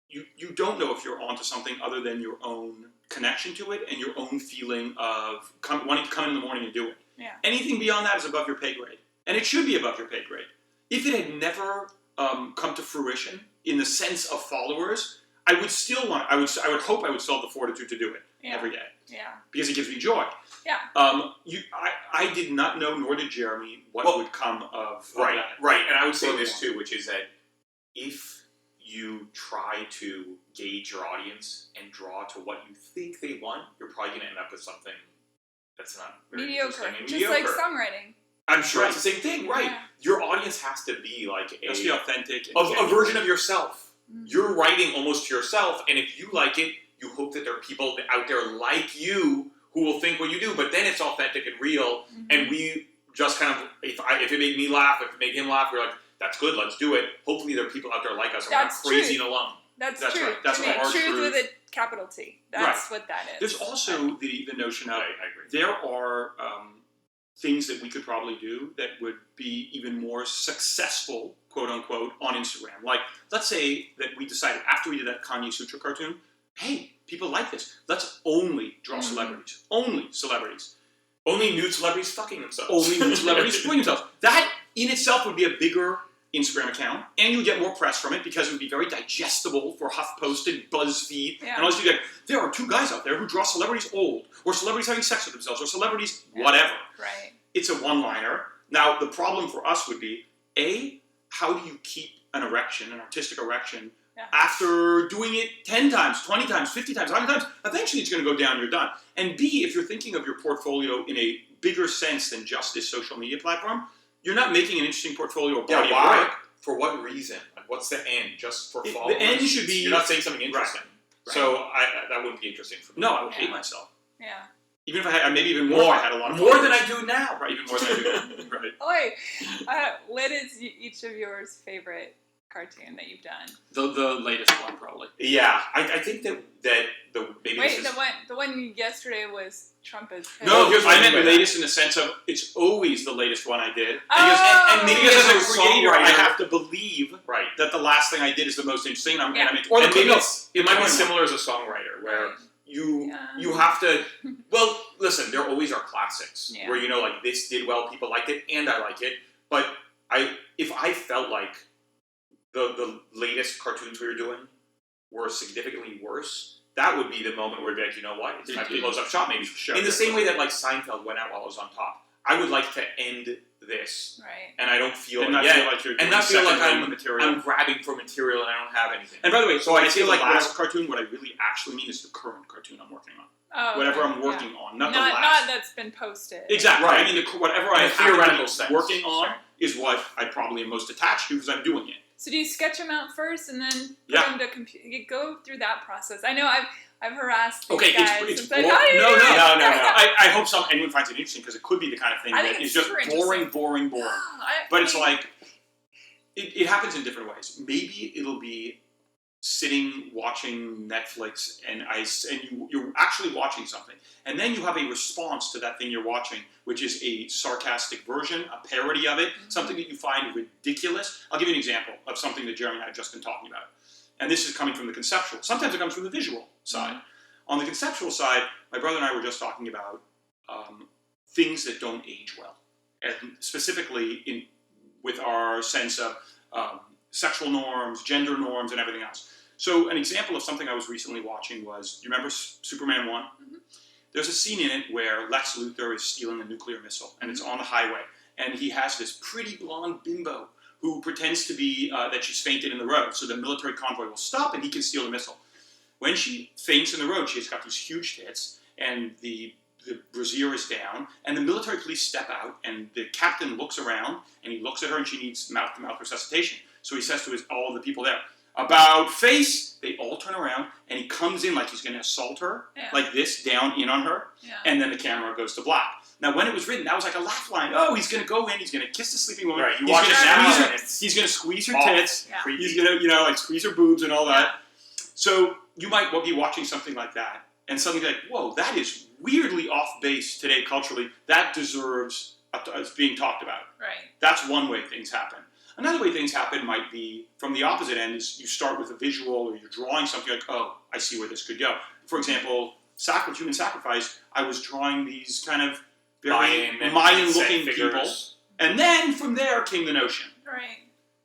You don't know if you're onto something other than your own connection to it and your own feeling of wanting to come in the morning and do it. Yeah. Anything beyond that is above your pay grade, and it should be above your pay grade. If it had never come to fruition in the sense of followers, I would still want. I would hope I would still have the fortitude to do it Yeah. every day Yeah. because it gives me joy. Yeah. I did not know, nor did Jeremy, what would come of right, that. right. And I would say Early this on. too, which is that if you try to gauge your audience and draw to what you think they want, you're probably going to end up with something that's not very Mediocre. interesting and Just like mediocre. songwriting. I'm sure it's the same thing, right? Yeah. Your audience has to be like Let's be authentic. and a genuine. version of yourself. Mm. You're writing almost to yourself, and if you like it, you hope that there are people out there like you who will think what you do. But then it's authentic and real, Mhm. and we just kind of if it made me laugh, if it made him laugh, we're like, that's good, let's do it. Hopefully, there are people out there like us, and we're not That's crazy true. and alone. That's That's true. right. That's To me, our truth truth. with a capital T. That's what that is. There's also the notion of I agree. there are things that we could probably do that would be even more successful, quote unquote, on Instagram. Like, let's say that we decided after we did that Kanye Sutra cartoon, hey, people like this. Let's only draw Mhm. celebrities. Only celebrities. Only nude celebrities fucking themselves. Only nude celebrities supporting themselves. That in itself would be a bigger Instagram account, and you would get more press from it because it would be very digestible for HuffPost and BuzzFeed. Yeah. And also, you get there are two guys out there who draw celebrities old, or celebrities having sex with themselves, or celebrities Yeah. whatever. Right. It's a one-liner. Now, the problem for us would be, A, how do you keep an erection, an artistic erection, Yeah. after doing it 10 times, 20 times, 50 times, 100 times? Eventually, it's going to go down, you're done. And B, if you're thinking of your portfolio in a bigger sense than just this social media platform, you're not making an interesting portfolio or body of why? work. For what reason? Like, what's the end? Just for The followers? end should be... You're not saying something interesting. Right. So that wouldn't be interesting for me. No, I would hate Yeah. myself. Yeah. Even if I had, maybe even more, if I had a lot of More than followers. I do now. Right, even more than I do. Right. Oh, wait. What is each of yours favorite cartoon that you've done? The latest one, probably. Yeah, I think that the maybe Wait, this is, the one yesterday was Trump is pissed. No, here's what I I meant mean the by latest in the sense of it's always the latest one I did. Oh! And maybe Because as a as a creator, I songwriter- have to believe right. that the last thing I did is the most interesting. And Yeah. I'm Or and maybe maybe it's it might be current similar as a songwriter where Right. you Yeah. you have to. Well, listen, there always are classics Yeah. where you know like this did well, people liked it, and I like it. But if I felt like the latest cartoons we were doing were significantly worse, that would be the moment where I'd be like, you know what, it's time to close up shop maybe. Sure. In the same way that like Seinfeld went out while I was on top, I would like to end this, Right. and I don't feel And it not yet, feel like you're and doing not feel like second-rate material. I'm grabbing for material and I don't have anything. And by the way, so I I feel feel like like last cartoon, what I really actually mean is the current cartoon I'm working on. Oh, Whatever okay. I'm working on, not Not the last. that's been posted. Exactly. Right. I mean, whatever In I a happen to theoretical be sense. working on Sure. is what I probably am most attached to because I'm doing it. So do you sketch them out first and then put Yeah. them to you go through that process? I know I've harassed these Okay, guys it's and said, boring. how do you No, do no, it?" no, no. I hope anyone finds it interesting because it could be the kind of thing I that think is it's just super boring. interesting. But it's like, it happens in different ways. Maybe it'll be sitting watching Netflix and you're actually watching something. And then you have a response to that thing you're watching, which is a sarcastic version, a parody of it, something that you find ridiculous. I'll give you an example of something that Jeremy and I have just been talking about. And this is coming from the conceptual. Sometimes it comes from the visual side. On the conceptual side, my brother and I were just talking about things that don't age well. And specifically with our sense of sexual norms, gender norms, and everything else. So an example of something I was recently watching was, you remember Superman 1? Mm-hmm. There's a scene in it where Lex Luthor is stealing a nuclear missile, and it's on the highway. And he has this pretty blonde bimbo who pretends to be that she's fainted in the road, so the military convoy will stop and he can steal the missile. When she faints in the road, she's got these huge tits, and the brassiere is down, and the military police step out, and the captain looks around, and he looks at her, and she needs mouth-to-mouth resuscitation. So he says to all the people there, "About face!" They all turn around, and he comes in like he's going to assault her, like this, down in on her, and then the camera goes to black. Now, when it was written, that was like a laugh line. Oh, he's going to go in, he's going to kiss the sleeping woman, Right, you he's watch going it now, to and he's going to squeeze her awful. tits, Yeah. Creepy. he's going to, like squeeze her boobs and all that. So you might be watching something like that, and suddenly be like, whoa, that is weirdly off base today culturally. That deserves being talked about. Right. That's one way things happen. Another way things happen might be from the opposite end is you start with a visual or you're drawing something like, oh, I see where this could go. For example, human sacrifice, I was drawing these kind of very Mayan-looking people. And then from there came the notion. Right.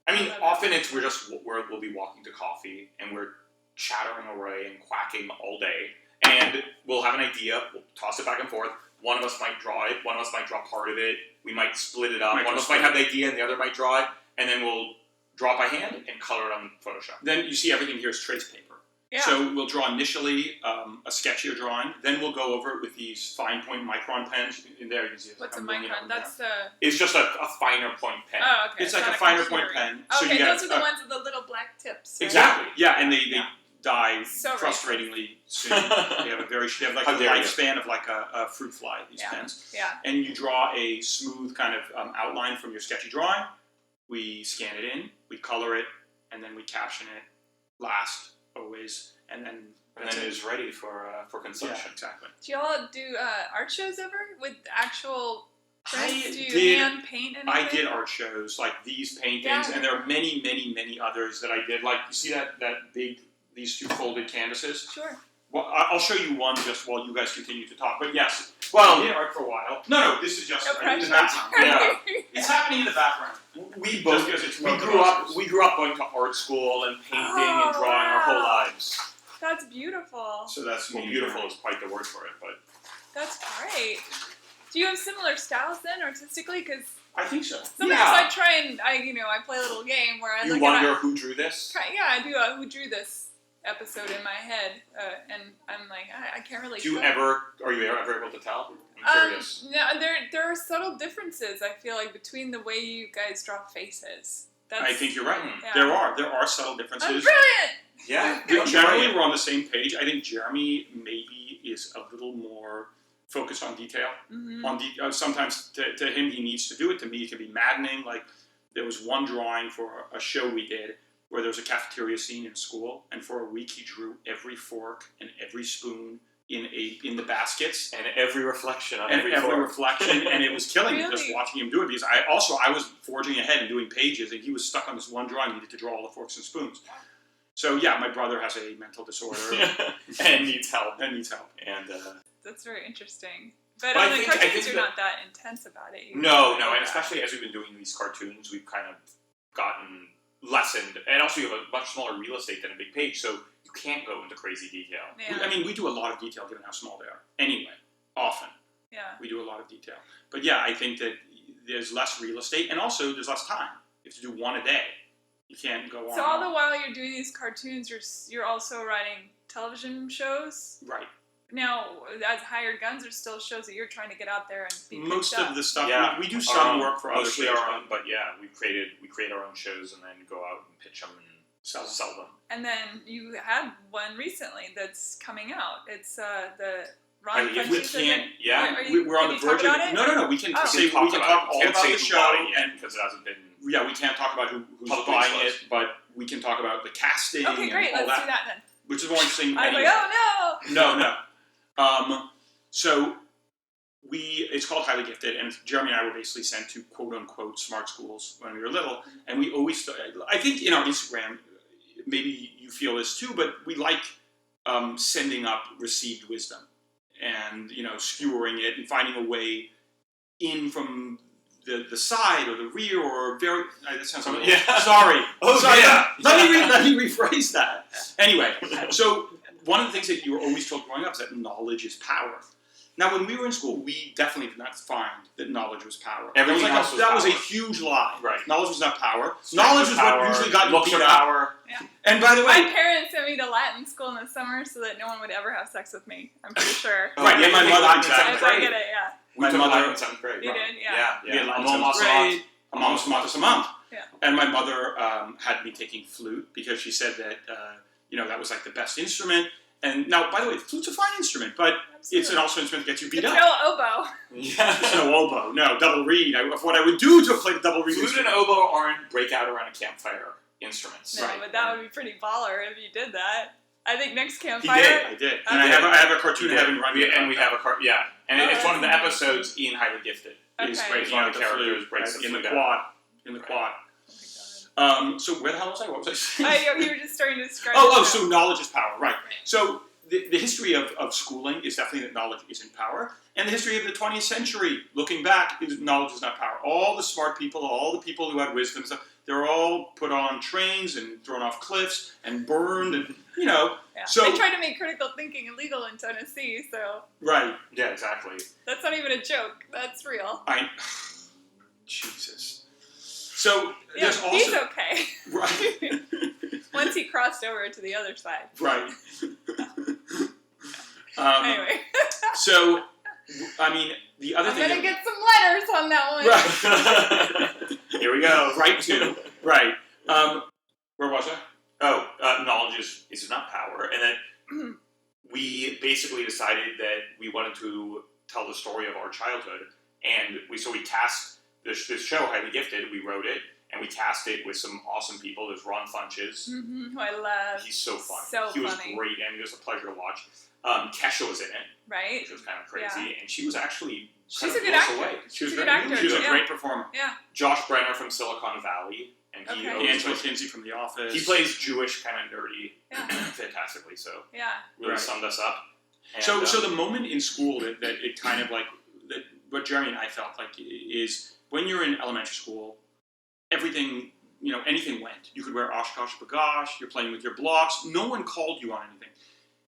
I mean, often we'll be walking to coffee and we're chattering away and quacking all day, and we'll have an idea, we'll toss it back and forth. One of us might draw it, one of us might draw part of it, we might split it up, one of us might have the idea and the other might draw it, and then we'll draw it by hand and color it on Photoshop. Then you see everything here is trace paper. Yeah. So we'll draw initially a sketchier drawing, then we'll go over it with these fine point micron pens. In there you can see it's What's a like micron? That's the. It's just a finer point pen. Oh, okay. It's like not a finer computer. point pen. Okay, So you get those are the ones with the little black tips. Right? Exactly. Yeah, and they die So frustratingly soon. They have like How the dare you. lifespan of like a fruit fly. These pens. Yeah. And you draw a smooth kind of outline from your sketchy drawing. We scan it in, we color it, and then we caption it last always, and then it's ready for consumption. Yeah, exactly. Do y'all do art shows ever with actual prints? Do you did- hand paint anything? I did art shows like these paintings, and there are many, many, many others that I did. Like you see these two folded canvases. Sure. Well, I'll show you one just while you guys continue to talk. But yes, Well, I did art for a while. No, this is just No in the pressure. background. Yeah. It's happening in the background. we Just because it's we grew up going to art school and painting and drawing our whole lives. That's beautiful. So that's Well, me. beautiful is quite the word for it, but That's great. Do you have similar styles then, artistically? Because I think so. sometimes Yeah. I try and I play a little game where I you look wonder at who drew this? I do a who drew this episode in my head, and I'm like I can't really. Are you ever able to tell? I'm curious. No, there are subtle differences. I feel like between the way you guys draw faces. I think you're right. Yeah. There are subtle I'm differences. brilliant. Yeah. Generally, we're on the same page. I think Jeremy maybe is a little more focused on detail. Mm-hmm. Sometimes to him, he needs to do it. To me, it can be maddening. Like there was one drawing for a show we did where there was a cafeteria scene in school, and for a week he drew every fork and every spoon in the baskets And every reflection on and every every fork. reflection, and it was killing me Really? just watching him do it because I was forging ahead and doing pages, and he was stuck on this one drawing. He needed to draw all the forks and spoons. So yeah, my brother has a mental disorder and needs help. and And That's very interesting. But But I on the think- I cartoons, think you're that- not that intense about it. no, and especially as we've been doing these cartoons, we've kind of gotten lessened, and also you have a much smaller real estate than a big page, so you can't go into crazy detail. Yeah. I mean, we do a lot of detail given how small they are. Anyway, often Yeah. we do a lot of detail. But yeah, I think that there's less real estate, and also there's less time. You have to do one a day. You can't go on. So all the while you're doing these cartoons, you're also writing television shows. Right. Now, as hired guns, there's still shows that you're trying to get out there and be Most picked up. of the stuff we do our some own, work for other mostly shows. our own, but yeah, we create our own shows and then go out and pitch them and sell them. And then you had one recently that's coming out. It's the I Ron mean, we Funches, can't. Yeah, We're on the verge of it. No. We can Oh. say we can talk all about the show, and because it hasn't been. yeah, we can't talk about who's Publicly buying it, disclosed. but we can talk about the casting Okay, great. and all Let's that, do that then. which is more interesting. I was anyway. like, oh No. So it's called Highly Gifted, and Jeremy and I were basically sent to quote unquote smart schools when we were little, and we always, I think in our Instagram, maybe you feel this too, but we like sending up received wisdom and, skewering it and finding a way in from the side or the rear or very, that sounds like, Yeah. sorry. Oh, sorry. yeah. Let me rephrase that. Anyway, so one of the things that you were always told growing up is that knowledge is power. Now, when we were in school, we definitely did not find that knowledge was power. Everything else was that was a power. huge lie. Right. Knowledge was not power. Strength Knowledge of was power, what usually got you looks beat of up. power. And by the no. way, My parents sent me to Latin school in the summer so that no one would ever have sex with me. I'm pretty sure. Right, yeah, my we mother Latin did in that. seventh I grade. get it, yeah. We My took mother- Latin in seventh grade. You right. did, yeah. we had Latin Among seventh us grade, among us a month. Yeah. And my mother had me taking flute because she said that, that was like the best instrument. And now, by the way, the flute's a fine instrument, but it's an also instrument that gets you beat It's up. no oboe. Yeah. It's no oboe, no double reed. What I would do to play the double reed Flute and instrument. oboe aren't break out around a campfire instruments. No, Right. but that would be pretty baller if you did that. I think next He campfire. did, I did. And I have a cartoon of having run and we have a car. Yeah, and Oh, it's one of the that's episodes in Highly Gifted. is Okay. breaking One out of the the characters flute breaks the in the flute quad. out. In the quad. Oh my So where the hell was I? What was I saying? God. You were just starting to describe. Oh, the show. so knowledge is power, right. So the history of schooling is definitely that knowledge isn't power. And the history of the 20th century, looking back, is knowledge is not power. All the smart people, all the people who had wisdom, stuff, they're all put on trains and thrown off cliffs and burned and, Yeah. So- they tried to make critical thinking illegal in Tennessee, so right. Yeah, exactly. that's not even a joke. That's real. Jesus. So Yeah, there's also... he's okay. Right. Once he crossed over to the other side. Right. Anyway, So, I mean, the other I'm thing... gonna get some letters on that one. Right. Here we go. Right to. Right. Where was I? Oh, knowledge is not power, and then we basically decided that we wanted to tell the story of our childhood, and we cast this show, Highly Gifted. We wrote it, and we cast it with some awesome people. There's Ron Funches. Who I love. He's so fun. So he was funny. great, and it was a pleasure to watch. Kesha was in it, Right? which was kind of crazy, and she was actually She's kind a of good blew us actor. away. She was She's a great. good actor, She was a yeah. great performer. Yeah. Josh Brenner from Silicon Valley, and he Okay. always Angela was- Kinsey from The Office. he plays Jewish, kind of nerdy, Yeah. fantastically. So Yeah. really Right. summed us up. And, So the moment in school that it kind of like that what Jeremy and I felt like is when you're in elementary school, everything anything went. You could wear Oshkosh Bagosh. You're playing with your blocks. No one called you on anything.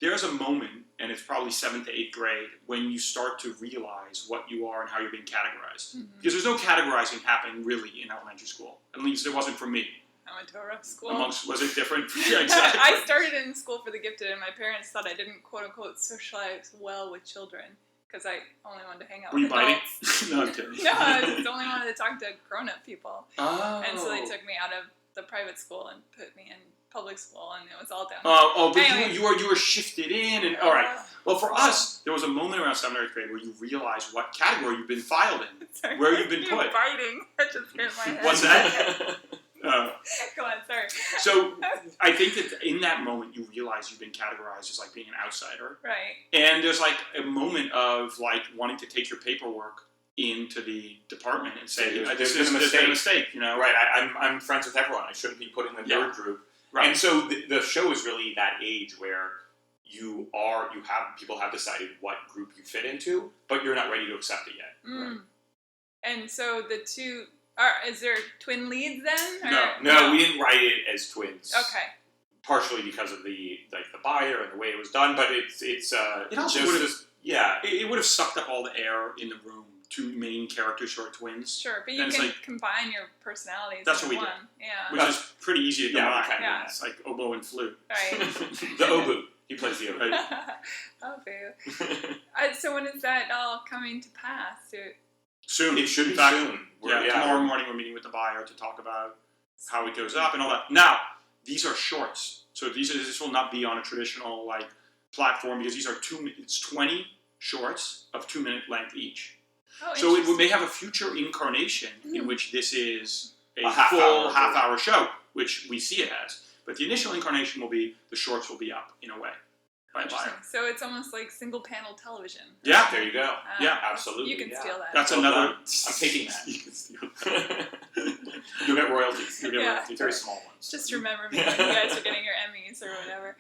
There's a moment, and it's probably 7th to 8th grade, when you start to realize what you are and how you're being categorized. Because there's no categorizing happening really in elementary school. At least it wasn't for me. I went to a rough school. Was it different? Yeah, exactly. I started in school for the gifted, and my parents thought I didn't quote unquote socialize well with children because I only wanted to hang out Were you with biting? adults. No, I'm kidding. No, I just only wanted to talk to grown-up people. Oh. And so they took me out of the private school and put me in public school, and it was all down. But Anyway. you were shifted in, and all right. Well, for us, there was a moment around 7th or 8th grade where you realized what category you've been filed in. Sorry. Where you've been You're put. biting. That just hit my head. What's that? Go on, sorry. So I think that in that moment you realize you've been categorized as like being an outsider, Right. and there's like a moment of like wanting to take your paperwork into the department and say, There's "There's been a been a mistake." mistake," Right, I'm friends with everyone. I shouldn't be put in the Yeah. nerd group. Right. And so the show is really that age where people have decided what group you fit into, but you're not ready to accept it yet. Mm. And so the two is there twin leads then? Or- No, we didn't write it as twins. Okay. Partially because of the buyer and the way it was done, but it's It also there's would've- this- yeah. It would have sucked up all the air in the room two main characters who are twins. Sure, but you And it's can like- combine your personalities That's into what we did. one. Yeah. Which is pretty easy to Yeah, combine. we can do Yeah. It's like oboe and flute. Right. The oboe. He plays the oboe. Oh, boo. So when is that all coming to pass? Soon. It should be In fact, soon. Tomorrow morning we're meeting with the buyer to talk about how it goes up and all that. Now, these are shorts, so this will not be on a traditional like platform because these are it's 20 shorts of 2-minute length each. Oh, So it interesting. may have a future incarnation in which this is a half full hour half-hour show, which we see it as. But the initial incarnation will be the shorts will be up in a way by a Interesting. buyer. So it's almost like single panel television. Yeah, There you go. Yeah, absolutely. You can yeah. steal that. that's Well another. done. I'm taking that. You can steal that. You'll get royalties. You'll get Yeah. royalties. Very small ones. Just remember me when you guys are getting your Emmys or whatever.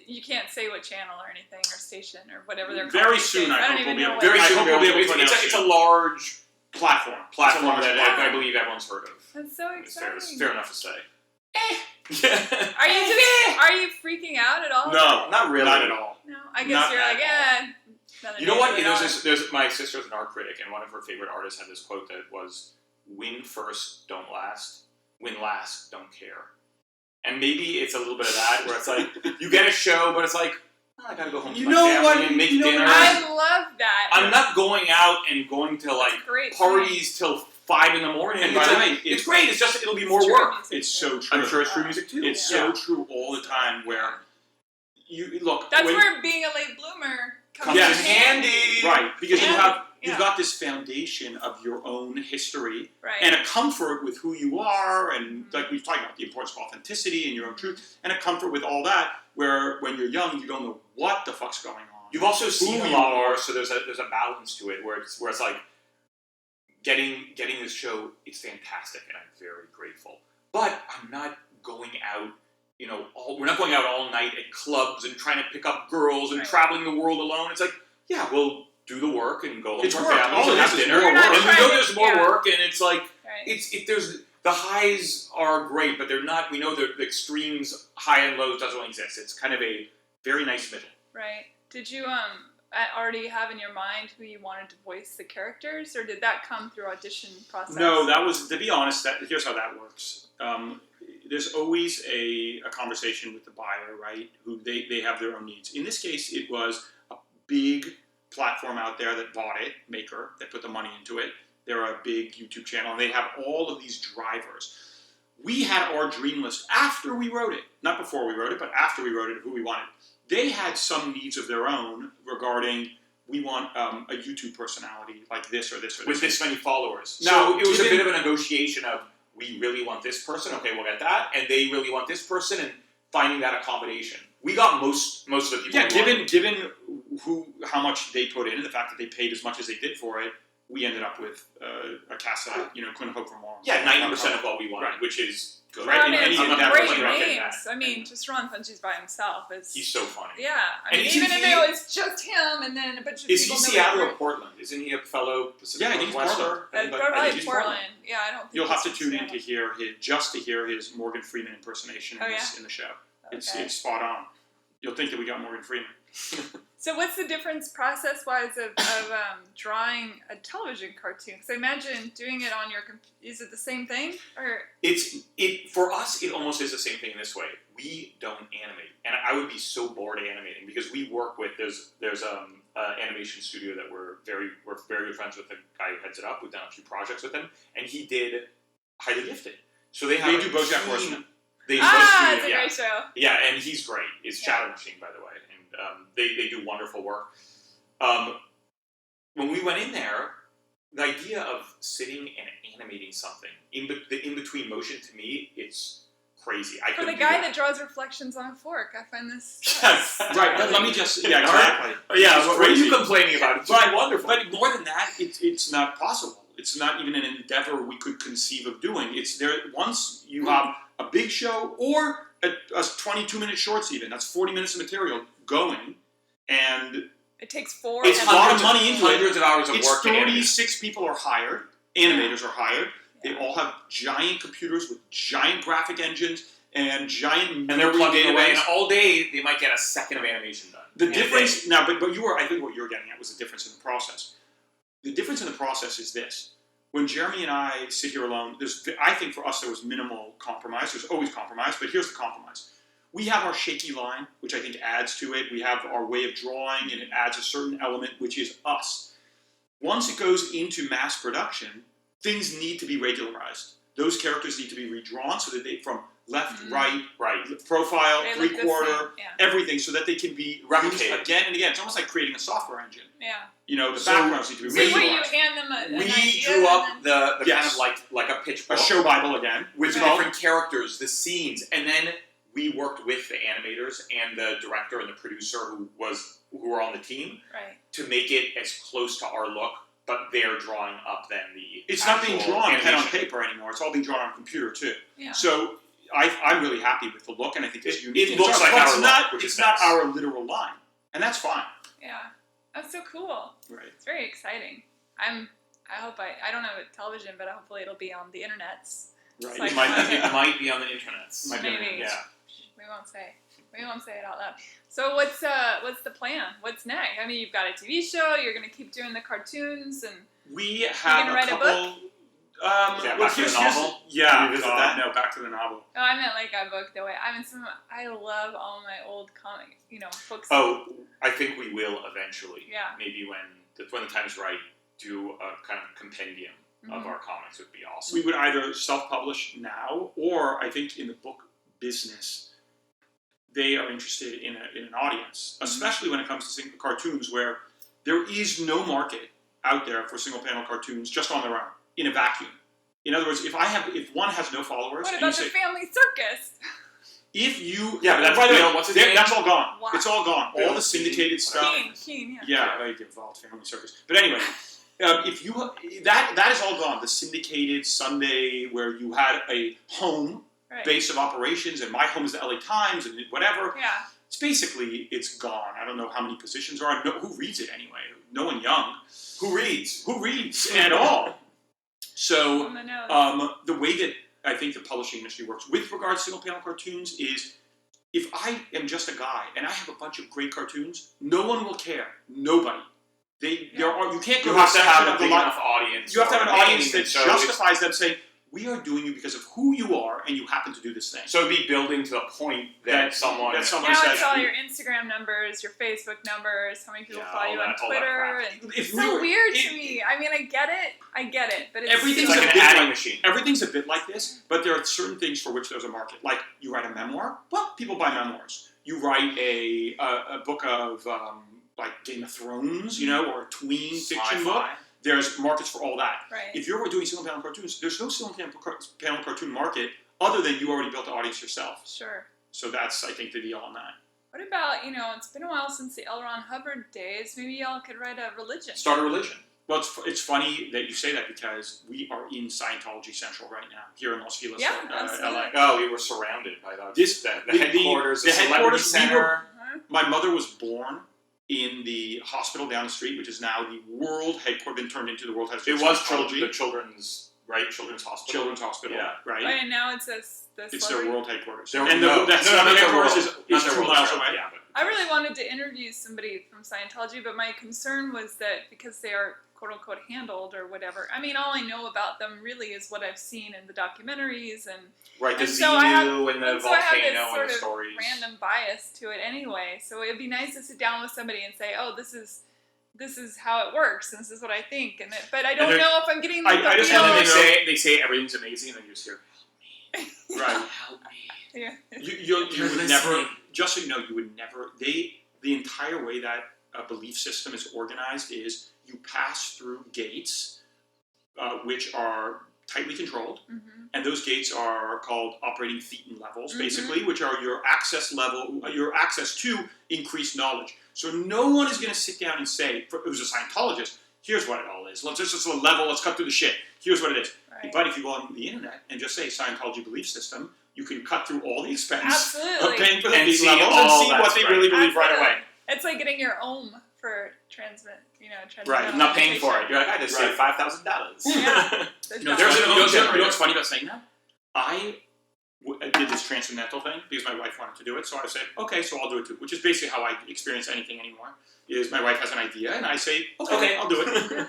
You can't say what channel or anything or station or whatever they're Very calling these soon, days. I don't hope even we'll be know able- what Very I it is. soon. hope we'll be able to It's a large platform that Wow. I believe everyone's heard of. That's so It's fair, exciting. fair enough to say. Are you freaking out at all? No, Not really. Not at all. No, I guess Not you're at like, another You know day what? for the There's my sister's an art critic, and one of her favorite artists had this quote that was, "Win first, don't last. Win last, don't care." And maybe it's a little bit of that, where it's like you get a show, but it's like, oh, I gotta go home to You my know family what? and make You know dinner. what? I love that. I'm not going out and going to like That's great. parties till 5 in the morning. And It's by the like, way, it's great. It's just it'll be more It's true work. music, It's too. so true. I'm sure it's true music too. It's Yeah. so true all the time. Where you look. That's when- where being a late bloomer comes Yes. in handy. Right, because Yeah. you've got this foundation of your own history Right. and a comfort with who you are, and Mhm. like we've talked about the importance of authenticity and your own truth, and a comfort with all that. Where when you're young, you don't know what the fuck's going on. You've also seen Who a you lot are. more, so there's a balance to it where it's like getting this show. It's fantastic, and I'm very grateful. But I'm not going out. We're not going out all night at clubs and trying to pick up girls and Right. traveling the world alone. It's like, yeah, we'll do the work and go home It's to our work. families All and it have is is dinner. more And work. we Trying know to- there's more yeah. work, and it's like Right. there's the highs are great, but they're not. We know the extremes, high and lows, doesn't exist. It's kind of a very nice middle. Right. Did you already have in your mind who you wanted to voice the characters, or did that come through audition process? No, that was, to be honest, here's how that works. There's always a conversation with the buyer, right? Who they have their own needs. In this case, it was a big platform out there that bought it, Maker, that put the money into it. They're a big YouTube channel, and they have all of these drivers. We had our dream list after we wrote it. Not before we wrote it, but after we wrote it, who we wanted. They had some needs of their own regarding, we want a YouTube personality like this or this or this. With this many followers. Now, So it was a given- bit of a negotiation of, we really want this person, okay, we'll get that, and they really want this person, and finding that accommodation. We got most of the people. Yeah, we wanted. given how much they put in, and the fact that they paid as much as they did for it, we ended up with a cast that couldn't hope for more. Yeah, 90% of what we wanted, Right. which is good. Right, Well, I in mean, any some endeavor, great like names. that. I mean, just Ron Funches by himself is. He's so funny. Yeah, I And mean, isn't even if he- it was just him and then a bunch of Is he people. Seattle nobody or Portland? Isn't he a fellow Pacific Yeah, I think he's Northwester? Portland. I think Probably he's Portland. Yeah, I don't think You'll have to he's tune in Seattle. to hear his Morgan Freeman impersonation in, Oh, in the show. It's Okay. it's spot on. You'll think that we got Morgan Freeman. So what's the difference process-wise of drawing a television cartoon? Because I imagine doing it on your is it the same thing? Or For us, it almost is the same thing in this way. We don't animate, and I would be so bored animating because we work with there's an animation studio that we're very good friends with the guy who heads it up. We've done a few projects with him, and he did Highly Gifted. So they They do BoJack team- Horseman. They it's a yeah. great show. Yeah, and he's great. It's Yeah. Shadow Machine, by the way, and they do wonderful work. When we went in there, the idea of sitting and animating something the in between motion, to me, it's crazy. I For couldn't the do guy that. that draws reflections on a fork, I find this. Right, but let me just exactly. Yeah, It's what are crazy. you complaining about? It's But wonderful. But more than that, it's not possible. It's not even an endeavor we could conceive of doing. It's there once you have a big show or a 22-minute shorts even. That's 40 minutes of material going, and It takes 4. It's and- a lot of money into it. hundreds of hours of it's work. to animate. 36 people are hired. Animators are hired. They Yeah. all have giant computers with giant graphic engines and giant And they're memory plugged in away, and databases. all day they might get a second of animation done. The in a difference day. now, but I think what you were getting at was the difference in the process. the difference in the process is this. When Jeremy and I sit here alone, I think for us there was minimal compromise. There's always compromise, but here's the compromise. We have our shaky line, which I think adds to it. We have our way of drawing, and it adds a certain element, which is us. Once it goes into mass production, things need to be regularized. Those characters need to be redrawn so that they, from left, right, profile, They look the three-quarter, same, yeah. everything, so that they can be used Replicated. again and again. It's almost like creating a software engine. Yeah. You know, the So backgrounds need to be So what, you regularized. hand them an We idea drew up and then... the Yes. kind of like a pitch A book show Bible again. with the Right. different characters, the scenes, and then we worked with the animators and the director and the producer who were on the team Right. to make it as close to our look, but they're drawing up then the It's not being actual drawn pen on animation. paper anymore. It's all being drawn on computer too. Yeah. So I'm really happy with the look, and I think it's unique. It looks like but our it's look, not, which it's is not nice. our literal line, and that's fine. Yeah. That's so cool. Right. It's very exciting. I hope I don't have a television, but hopefully it'll be on the internets. Right. Like It might, content. it might be on the internet. Might be on the Maybe. internet. Yeah. We won't say. We won't say it out loud. So what's the plan? What's next? I mean, you've got a TV show. You're gonna keep doing the cartoons, and We have gonna write a couple. Yeah, back to the novel? Yeah, Revisit that? no, back to the novel. oh, I ment like a book. The way I mean, I love all my old comic, books. Oh, I think we will eventually. Yeah. Maybe when the time is right, do a kind of compendium of Mhm. our comics would be awesome. We would either self-publish now, or I think in the book business, they are interested in an audience, especially when it comes to single cartoons, where there is no market out there for single-panel cartoons just on their own, in a vacuum. In other words, if one has no followers, What and you about say, the family circus? if you, Yeah, but that's- by the you way, know, what's his name? that's all gone. Wow. It's all gone. All Bill the syndicated Keen, stuff. Keen, yeah. Yeah, I devolved Family Circus. But anyway, if you that is all gone. The syndicated Sunday where you had a home Right. base of operations, and my home is the LA Times and whatever. Yeah. It's gone. I don't know how many positions are on. Who reads it anyway? No one young. Who reads? Who reads at all? So On the nose. the way that I think the publishing industry works with regards to single panel cartoons is, if I am just a guy and I have a bunch of great cartoons, no one will care. Nobody. You can't go You have to section have of a the big line- enough audience. You have to have or an a audience name, that so it's- justifies them saying, we are doing you because of who you are, and you happen to do this thing. So it'd be building to the point that someone. that someone Now says, it's all your Instagram numbers, your Facebook numbers, how many people Yeah, follow all you on that- all that Twitter, crap. and If it's we so were- weird it- to me. I mean, I get it, but it's Everything's It's a like an bit adding like- machine. Everything's a bit like this, but there are certain things for which there's a market. Like, you write a memoir, well, people buy memoirs. You write a book of, like, Game of Thrones, or a tween fiction book. Sci-fi. There's markets for all that. right. If you're doing single-panel cartoons, there's no single-panel cartoon market other than you already built the audience yourself. Sure. So that's, I think, the deal on that. What about, it's been a while since the L. Ron Hubbard days. Maybe y'all could write a religion. Start a religion. Well, it's funny that you say that, because we are in Scientology Central right now, here in Los Feliz, Yeah, LA. absolutely. Oh, we were surrounded by the The headquarters, the celebrity headquarters, center. Huh? My mother was born in the hospital down the street, which is now the world headquarters, been turned into the World Health It was Scientology. the children's hospital. Children's Hospital, Yeah. right? Right, and now it's the It's celebrity. their world headquarters. Their- and no, that's no, the not their headquarters world. is Not their 2 world, miles sorry. away. Yeah, but I really wanted to interview somebody from Scientology, but my concern was that because they are quote-unquote handled or whatever, I mean, all I know about them really is what I've seen in the documentaries and right, the And so I have- Xenu and the and so I have this volcano sort and the of stories. random bias to it anyway. So it'd be nice to sit down with somebody and say, "Oh, this is how it works, and this is what I think." But I don't And know if I'm getting I the just real. wanted to they say everything's amazing, and then you just hear, Right. help me. Yeah. You You're would never, listening. just so you know, you would never, the entire way that a belief system is organized is you pass through gates, which are tightly controlled, Mhm. and those gates are called operating thetan levels, Mhm. basically, which are your access level, your access to increased knowledge. So no one is going to sit down and say, who's a Scientologist, here's what it all is. Let's just a level, let's cut through the shit. Here's what it is. Right. But if you go on the internet and just say Scientology belief system, you can cut through all the expense Absolutely. of paying for the And fee see levels all and see what that's they right. really believe right Absolutely. away. It's like getting your ohm for transmit. Right, I'm not paying for it. You're like, I just Right. saved $5,000. Yeah. You know, There's you an know own generator. what's funny about saying that? I I did this transcendental thing because my wife wanted to do it. So I said, okay, so I'll do it too. Which is basically how I experience anything anymore. Is my wife has an idea and I say, okay. I'll do it.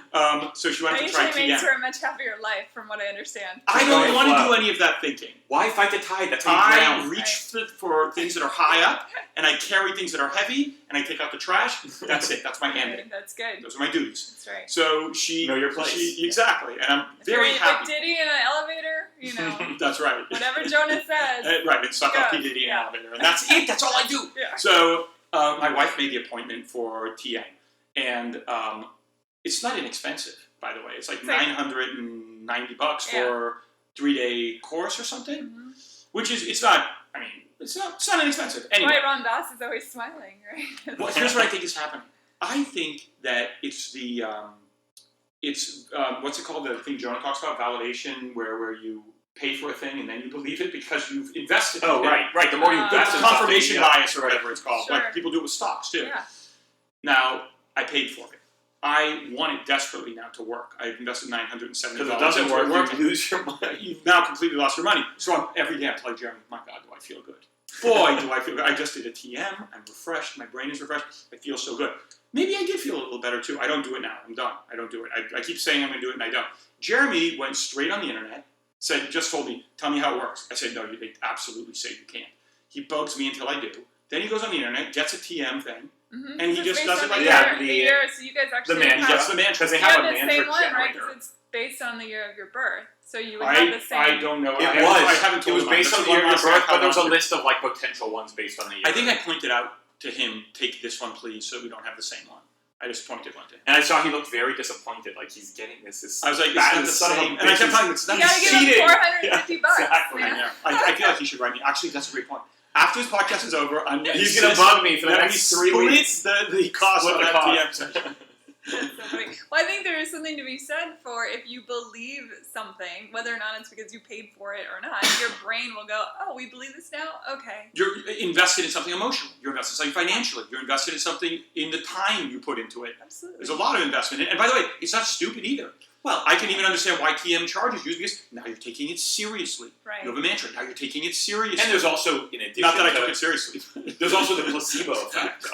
So she wanted That to try usually makes TM. for a much happier life, from what I understand. I don't want to do any of that thinking. Why fight the tide? That's how you I drown. reach for things that are high up, and I carry things that are heavy, and I take out the trash. That's it. That's my mandate. That's good. Those are my duties. That's right. So she Know your place. Exactly, and I'm If you're very with happy. Diddy in an elevator, you know, That's right. whatever Jonas says. Right, and suck up Go. P Diddy in Yeah. an elevator, and that's it. That's all I do. Yeah. So my wife made the appointment for TA, and it's not inexpensive, by the way. It's like $990 for a 3-day course or something, Mm-hmm. which is it's not inexpensive. Anyway, Why Ron Dass is always smiling, right? well, here's what I think is happening. I think that it's the what's it called? The thing Jonah talks about, validation, where you pay for a thing and then you believe it because you've invested. Oh, in it. right. The more you invest That's in confirmation something, bias or whatever it's called. Sure. Like people do it with stocks too. Yeah. Now I paid for it. I want it desperately now to work. I've invested $970. Because it doesn't into work, it you lose your money. You've now completely lost your money. So every day I tell Jeremy, my God, do I feel good. Boy, do I feel good. I just did a TM. I'm refreshed. My brain is refreshed. I feel so good. Maybe I did feel a little better too. I don't do it now. I'm done. I don't do it. I keep saying I'm going to do it and I don't. Jeremy went straight on the internet, just told me, tell me how it works. I said, no, they absolutely say you can't. He bugs me until I do. Then he goes on the internet, gets a TM thing, Mm-hmm. and he just does it like that. The year, so you guys actually man, he have, gets the mantra. Because they you have have a the mantra same one, right? generator. Because it's based on the year of your birth. So you would have the same. I don't know. It I haven't It told was him. based That's on the one year of last your thing birth, I but there was a want to- list of like potential ones based on the year. I think I pointed out to him, take this one, please, so we don't have the same one. I just pointed one to him. And I saw he looked very disappointed, like he's getting this. I was like, That it's is not the son of a same. And I kept bitch. telling him, it's not You gotta give him cheating. $450. exactly. You I know? know. I feel like he should write me. Actually, that's a great point. After this podcast is over, I'm He's going to bug me for the that next he 3 weeks. splits the cost Split of the that TM cost. session. That's so funny. Well, I think there is something to be said for if you believe something, whether or not it's because you paid for it or not, your brain will go, oh, we believe this now? Okay. You're invested in something emotional. You're invested in something financially. You're invested in something in the time you put into it. Absolutely. There's a lot of investment in it. And by the way, it's not stupid either. Well, I can even understand why TM charges you because now you're taking it seriously. Right. You have a mantra. Now you're taking it seriously. And there's also, in addition not that I to, took it seriously. there's also the placebo effect.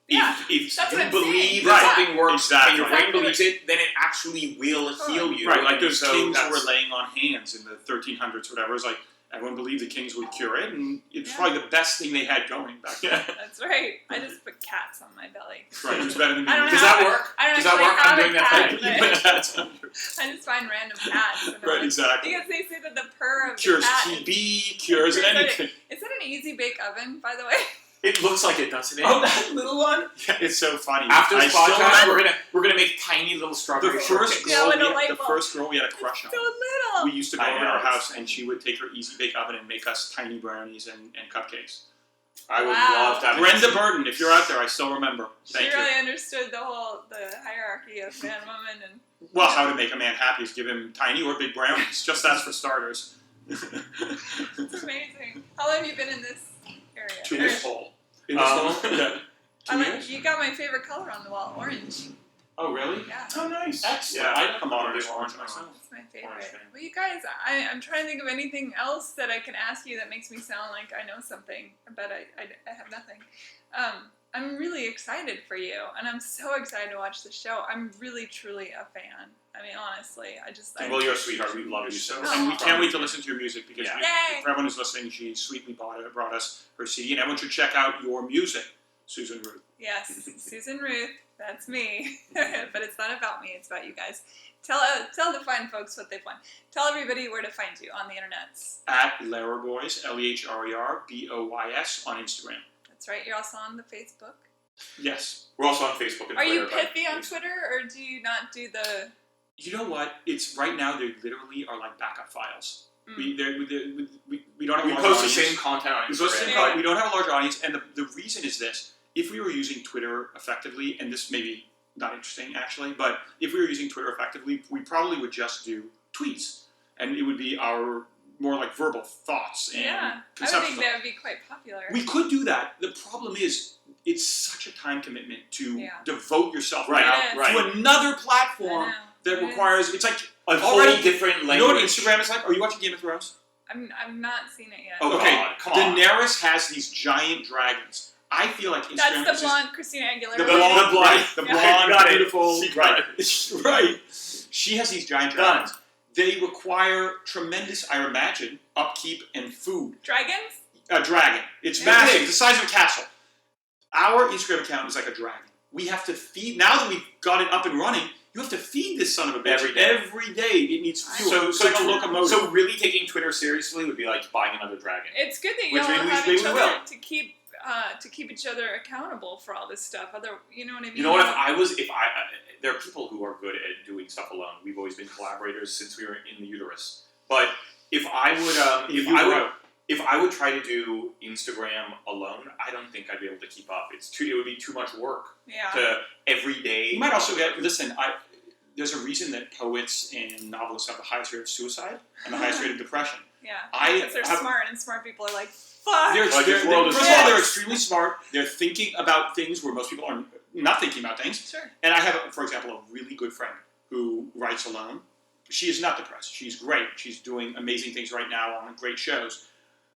Yeah, If that's you what I'm believe saying. that Right. something works Exactly. and your brain Exactly. believes it, then it actually will heal you. Right, like And those so kings who that's- were laying on hands in the 1300s, or whatever. It's like everyone believed the kings would cure it, and it's Yeah. probably the best thing they had going back then. That's right. I just put cats on my belly. Right, it was better than me. I don't Does have that a- work? I don't Does that actually work? I'm have doing a that cat, for You but put cats on your- I just find random cats. And I'm Right, like- exactly. Because they say that the purr of Cures the cat TB, cures Cures anything. Is that an easy bake oven, by the way? It looks like it, doesn't it? Oh, that little one? Yeah, it's so funny. After I this still podcast, remember we're gonna make tiny little strawberry the first shortcakes. Yeah, girl, with a light the bulb. first girl we had a crush on. So little. We used to go I over to know, her it's house, funny. and she would take her easy bake oven and make us tiny brownies and cupcakes. I would Wow. love to have Brenda Burden, if you're out there, I still remember. Thank She you. really understood the hierarchy of man, woman, and Well, how to make a man happy is give him tiny or big brownies. Just that's for starters. it's amazing. How long have you been in this area? In this hole. In this Um, hole? Yeah. 2 I years? you got my favorite color on the wall, orange. Oh, really? Yeah. Oh, nice. Excellent. Yeah, I come on big this orange orange myself. That's my Orange favorite. fan. Well, you guys, I'm trying to think of anything else that I can ask you that makes me sound like I know something, but I have nothing. I'm really excited for you, and I'm so excited to watch the show. I'm really, truly a fan. I mean, honestly, Well, you're a sweetheart. We love you so. Oh. And we can't wait to listen to your music because Yeah. Yay! for everyone who's listening, she sweetly brought us her CD, and everyone should check out your music, Susan Ruth. Yes, Susan Ruth, that's me. But it's not about me, it's about you guys. Tell the fine folks what they've won. Tell everybody where to find you on the internets. At Lehrer Boys, LEHRERBOYS on Instagram. That's right, you're also on the Facebook. Yes. We're also on Facebook and Are you Twitter. but pithy on it's- Twitter, or do you not do the... You know what? It's right now. They literally are like backup files. Mm. We don't have. We a large post the audience. same content on We post the same Instagram. content. We don't have a large audience, and the reason is this: if we were using Twitter effectively, and this may be not interesting actually, but if we were using Twitter effectively, we probably would just do tweets, and it would be our more like verbal thoughts and Yeah, I would conceptual. think that would be quite popular. We could do that. The problem is, it's such a time commitment to Yeah. devote yourself Right, now It is. to another I platform know. that It is. requires. It's like A already whole different You know language. what Instagram is like? Are you watching Game of Thrones? I've not seen it yet. Oh, Okay, God, come on. Daenerys has these giant dragons. I feel like Instagram That's is the just- blonde Christina Aguilera. The lady. blonde, Right. the Yeah. blonde, Got it. beautiful, She got right. She has these giant dragons. They require tremendous, I imagine, upkeep and food. Dragons? A dragon. It's Yeah. massive. It's the size of a castle. Our Instagram account is like a dragon. We have to feed. Now that we've got it up and running, you have to feed this son of a bitch Every day. Every day. It needs fuel. It's So like a locomotive. So really taking Twitter seriously would be like buying another dragon. It's good that you Which all maybe we- have maybe each we other will. to keep each other accountable for all this stuff. You know what I mean? You know what? There are people who are good at doing stuff alone. We've always been collaborators since we were in the uterus. But if I would, if I would try to do Instagram alone, I don't think I'd be able to keep up. It would be too much work Yeah. to every day. You might also get, listen, there's a reason that poets and novelists have the highest rate of suicide and the highest rate of depression. Yeah. I Because they're have- smart, and smart people are like, fuck. Like, this world is first of all, fucked. they're extremely smart. They're thinking about things where most people are not thinking about things. Sure. And I have, for example, a really good friend who writes alone. She is not depressed. She's great. She's doing amazing things right now on great shows.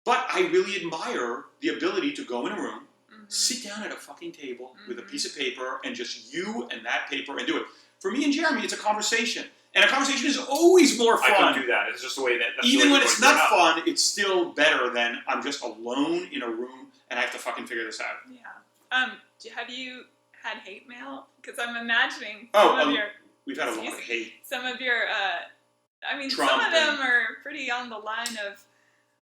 But I really admire the ability to go in a room, sit down at a fucking table with a piece of paper, and just you and that paper and do it. For me and Jeremy, it's a conversation. And a conversation is always more I fun. can do that. It's just the way that. That's Even the way when we've it's always not grown up. fun, it's still better than I'm just alone in a room and I have to fucking figure this out. Yeah. Have you had hate mail? Because I'm imagining We've had a lot of hate. some of your. I mean, Trump some of them and- are pretty on the line of.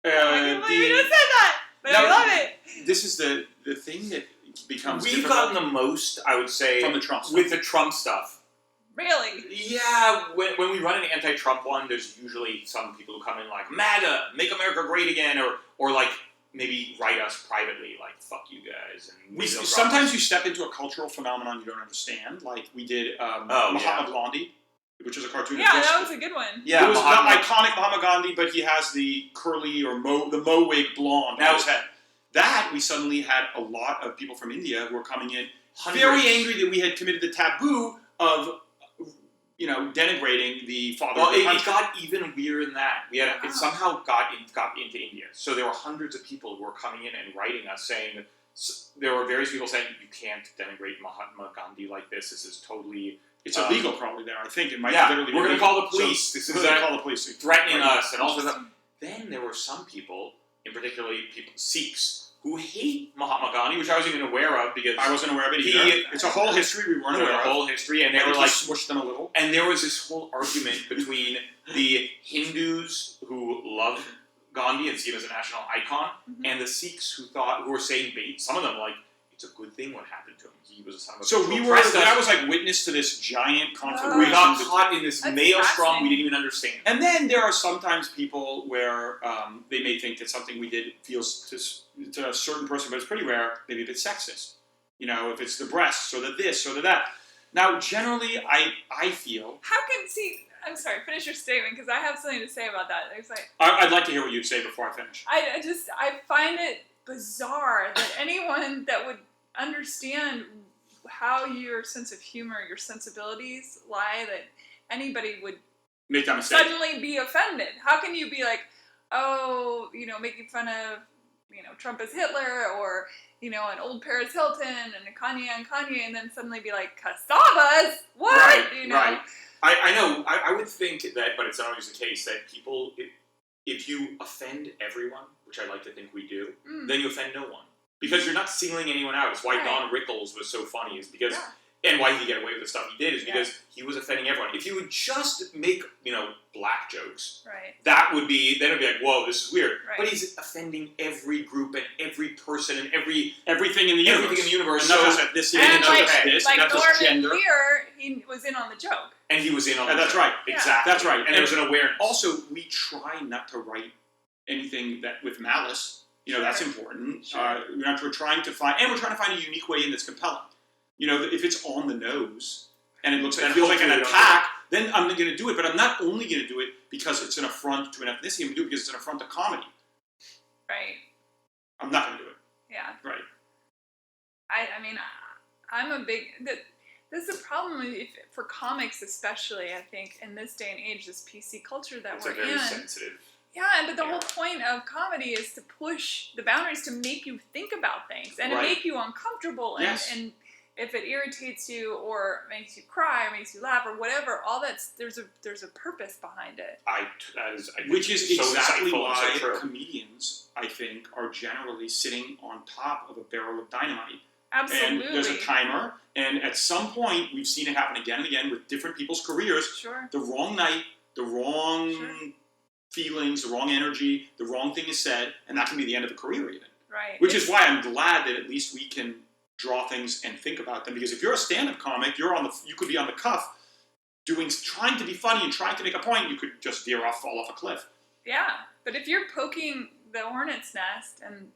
I Uh, can't believe you just said that, but I No, love it. This is the thing that becomes We've difficult gotten the most, I would say, from the Trump stuff. with the Trump stuff. Really? Yeah, when we run an anti-Trump one, there's usually some people who come in like, MAGA, make America great again, or like maybe write us privately, like, fuck you guys. And maybe they'll drop Sometimes us. you step into a cultural phenomenon you don't understand, like we did yeah. Mahatma Gandhi, which is a cartoon. Yeah, of that was a good one. Yeah, it was Mahatma- not iconic Mahatma Gandhi, but he has the curly or the Mo wig blonde Now- on his head. That we suddenly had a lot of people from India who were coming in Hundreds. very angry that we had committed the taboo of, denigrating the father Well, of the it country. got even weirder than that. We had Wow. it somehow got into India. So there were hundreds of people who were coming in and writing us saying, there were various people saying, you can't denigrate Mahatma Gandhi like this. This is totally It's illegal probably there. I think it might yeah, literally be we're going to illegal. call the police. So, This we're is going to call the police. threatening Right. us and all sorts of stuff. Then there were some people, in particularly Sikhs, who hate Mahatma Gandhi, which I wasn't even aware of because I wasn't aware of it He- either. It's a whole history we weren't there was aware a of. whole history, and they And were we like, smushed them a little. and there was this whole argument between the Hindus who loved Gandhi and see him as a national icon, Mhm. and the Sikhs who were saying, some of them like, it's a good thing what happened to him. He was a son of a So bitch we who were, oppressed us. that was like witness to this giant conflagration. We got caught in this That's maelstrom we fascinating. didn't even understand. And then there are sometimes people where they may think that something we did feels to a certain person, but it's pretty rare, maybe a bit sexist. If it's the breasts or the this or the that. Now, generally, I feel... I'm sorry, finish your statement, because I have something to say about that. It's like, I'd like to hear what you'd say before I finish. I find it bizarre that anyone that would understand how your sense of humor, your sensibilities lie, that anybody would Make that mistake. suddenly be offended. How can you be like, oh, making fun of, Trump as Hitler, or, an old Paris Hilton and a Kanye on Kanye, and then suddenly be like, cassavas? What? Right. I know. I would think that, but it's not always the case, that people, if you offend everyone, which I like to think we do, Mm. then you offend no one. Because you're not singling anyone out. It's why Right. Don Rickles was so funny, is because, Yeah. and why he get away with the stuff he did, is Yeah. because he was offending everyone. If you would just make, black jokes, Right. then it'd be like, whoa, this is weird. Right. But he's offending every group and every person and Everything in the universe. everything in the universe. And not So, just that this, And and not like, just this, like and not just Norman gender. Lear, he was in on the joke. and he was in on And the that's joke. right. Yeah. Exactly. That's right. And there was an awareness. Also, we try not to write anything that with malice. That's Sure. important. Sure. We're trying to find a unique way in that's compelling. If it's on the nose and it feels like an Hopefully we don't attack, then I'm going to do it. But I'm not only going to do it because it's an affront to an ethnicity. I'm going to do it because it's an affront to comedy. Right. I'm not going to do it. Yeah. Right. I mean, I'm a big... This is a problem for comics especially, I think, in this day and age, this PC culture that It's we're a very in. sensitive. Yeah, but the whole point of comedy is to push the boundaries, to make you think about things and to make you uncomfortable. And if it irritates you or makes you cry or makes you laugh or whatever, all there's a purpose behind it. Which is so exactly insightful and why so true. comedians, I think, are generally sitting on top of a barrel of dynamite. Absolutely. And there's a timer, and at some point, we've seen it happen again and again with different people's careers. Sure. The wrong night, the wrong feelings, the wrong energy, the wrong thing is said, and that can be the end of a career even. Right. Which is why I'm glad that at least we can draw things and think about them, because if you're a stand-up comic, you could be on the cuff trying to be funny and trying to make a point, you could just fall off a cliff. Yeah, but if you're poking the hornet's nest and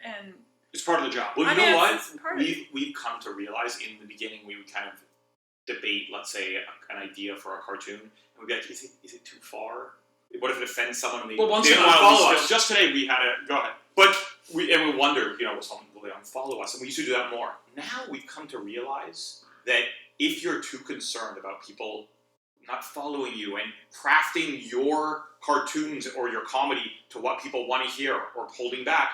it's part of the job. Well, you know what? We've We've come to realize in the beginning we would kind of debate, let's say, an idea for a cartoon, and we'd be like, is it too far? What if it offends someone? And Well, once they in a while, unfollow us? just today we had a... Go ahead. But we wonder, will they unfollow us? And we used to do that more. Now we've come to realize that if you're too concerned about people not following you and crafting your cartoons or your comedy to what people want to hear or holding back,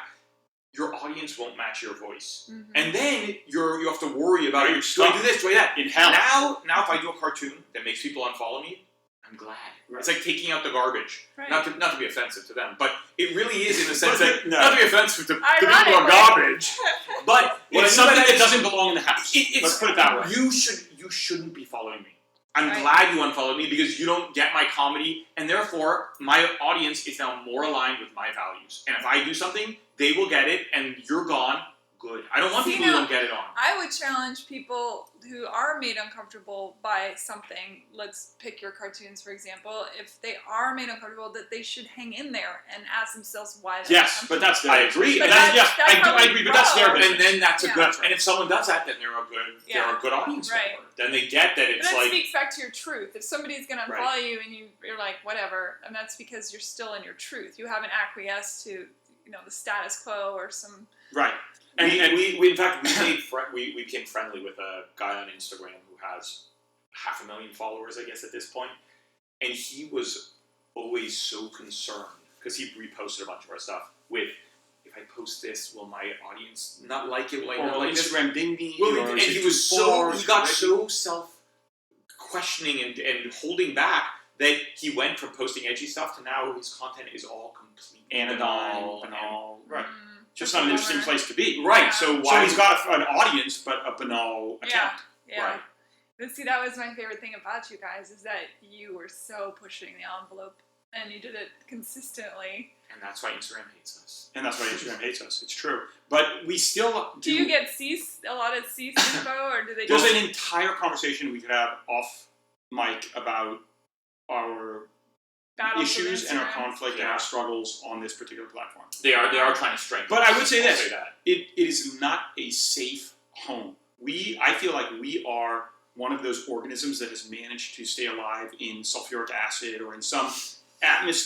your audience won't match your voice. Mm-hmm. And then you have to worry about, Right, do I do this, do I that? In hell. Now if I do a cartoon that makes people unfollow me, I'm glad. Right. It's like taking out the garbage. Right. Not to be offensive to them, but it really is in the sense that, No. not to be offensive to people who are Ironically. garbage, but It's something that doesn't belong in the house. Let's put it that way. You shouldn't be following me. I'm Right. glad you unfollowed me because you don't get my comedy, and therefore my audience is now more aligned with my values. And if I do something, they will get it, and you're gone. Good. I don't want people who don't get it on. I would challenge people who are made uncomfortable by something. Let's pick your cartoons, for example. If they are made uncomfortable, that they should hang in there and ask themselves why they're Yes, but that's their I agree. But And that's how I we agree, but that's their grow. business. And then that's a Yeah. good. And if someone does that, then they're a good audience Right. member. Then they get that But it's that like speaks back to your truth. If somebody's going to unfollow Right. you and you're like, whatever, and that's because you're still in your truth. You haven't acquiesced to, the status quo or some... Right. we in fact we became friendly with a guy on Instagram who has 500,000 followers, I guess, at this point, and he was always so concerned because he reposted a bunch of our stuff with, if I post this, will my audience not like it? Will I not like this? Instagram ding me. Well, and he got so self-questioning and holding back that he went from posting edgy stuff to now his content is all completely banal. Right. Just that's not an a interesting bummer. place to be. Right. Yeah. So So why he's got an audience, but a banal account. Yeah. Right. But see, that was my favorite thing about you guys, is that you were so pushing the envelope, and you did it consistently. And that's why Instagram hates us. And that's why Instagram hates us. It's true. But we still Do you get a lot of cease info, or do they There's just... an entire conversation we could have off mic about our battles issues with and our Instagram? conflict and our struggles on this particular platform. They are trying to strengthen. But I would say I'll this: that. it is not a safe home. I feel like we are one of those organisms that has managed to stay alive in sulfuric acid or in some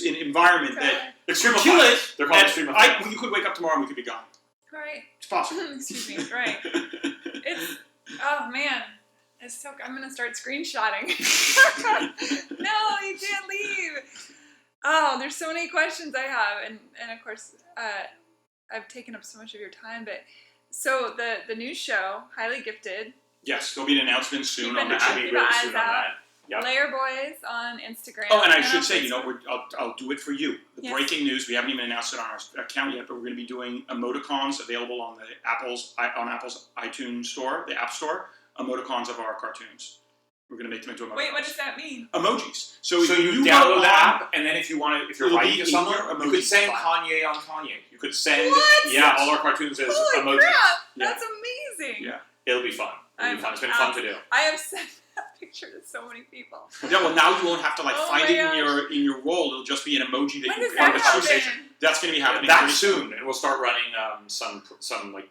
environment that Extreme kill effect. it. They're called and extreme effect. you could wake up tomorrow and we could be gone. Right. It's possible. Excuse me. Right. It's... Oh, man. It's so... I'm going to start screenshotting. No, you can't leave. Oh, there's so many questions I have. And of course, I've taken up so much of your time. But so the new show, Highly Gifted. Yes, there'll be an announcement soon Keep on it- that. Should be keep really your soon eyes on out. that. Yep. Layer Boys on Instagram. Oh, and I on should say, Facebook. I'll do it for you. The Yes. breaking news, we haven't even announced it on our account yet, but we're going to be doing emoticons available on Apple's iTunes store, the App Store, emoticons of our cartoons. We're going to make them into emoticons. Wait, what does that mean? Emojis. So you go download on- the app, and then if you're It'll writing be to in someone, your you could emoji send file. Kanye on Kanye. You could send What? all our cartoons as Holy emojis. crap! Yeah. That's amazing. Yeah. It'll be fun. It's been fun to do. I have sent that picture to so many people. Yeah, well, now you won't have to Oh find my it gosh. in your role. It'll just be an emoji that When you does part that of the conversation. happen? That's going to be happening That pretty soon, and we'll start running some like.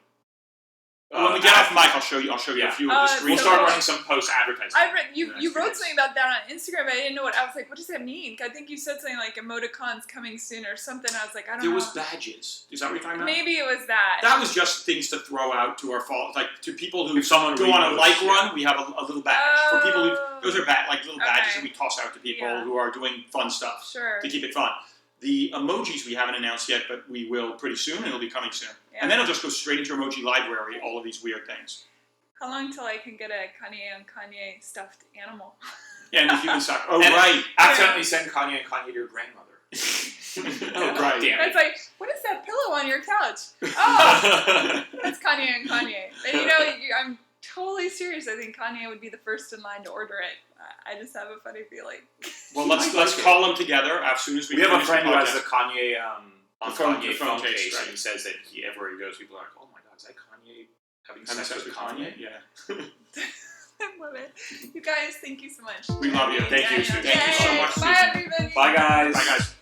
When we get off mic, I'll show you a few of the Oh, screens. We'll so start cool. running some post advertising. I read you That's wrote nice. something about that on Instagram, but I didn't know what I was like. What does that mean? I think you said something like emoticons coming soon or something. I was like, I don't There know. was badges. Is that what you're talking about? Maybe it was that. That was just things to throw out to our to people who If someone go on a reposts, like yeah. run. We have a little badge for people who. Oh. Those are little badges Okay. that we toss out to people Yeah. who are doing fun stuff Sure. to keep it fun. The emojis we haven't announced yet, but we will pretty soon, and it'll be coming soon. Yeah. And then it'll just go straight into emoji library, all of these weird things. How long till I can get a Kanye and Kanye stuffed animal? And if you can suck. Oh, And right. Accidentally send Kanye and Kanye to your grandmother. Oh, right. Damn It's it. like, what is that pillow on your couch? Oh, that's Kanye and Kanye. And I'm totally serious. I think Kanye would be the first in line to order it. I just have a funny feeling. Well, let's call them together as soon as we We have a finish friend the who has podcast. the Kanye The phone phone case, case, right. and he says that everywhere he goes, people are like, "Oh my God, is that Kanye having Having sex with Kanye?" Yeah. I love it. You guys, thank you so much. We love you. Thank you, Yay. Sue. Thank you so much, Bye, Susan. everybody. Bye, guys. Bye, guys.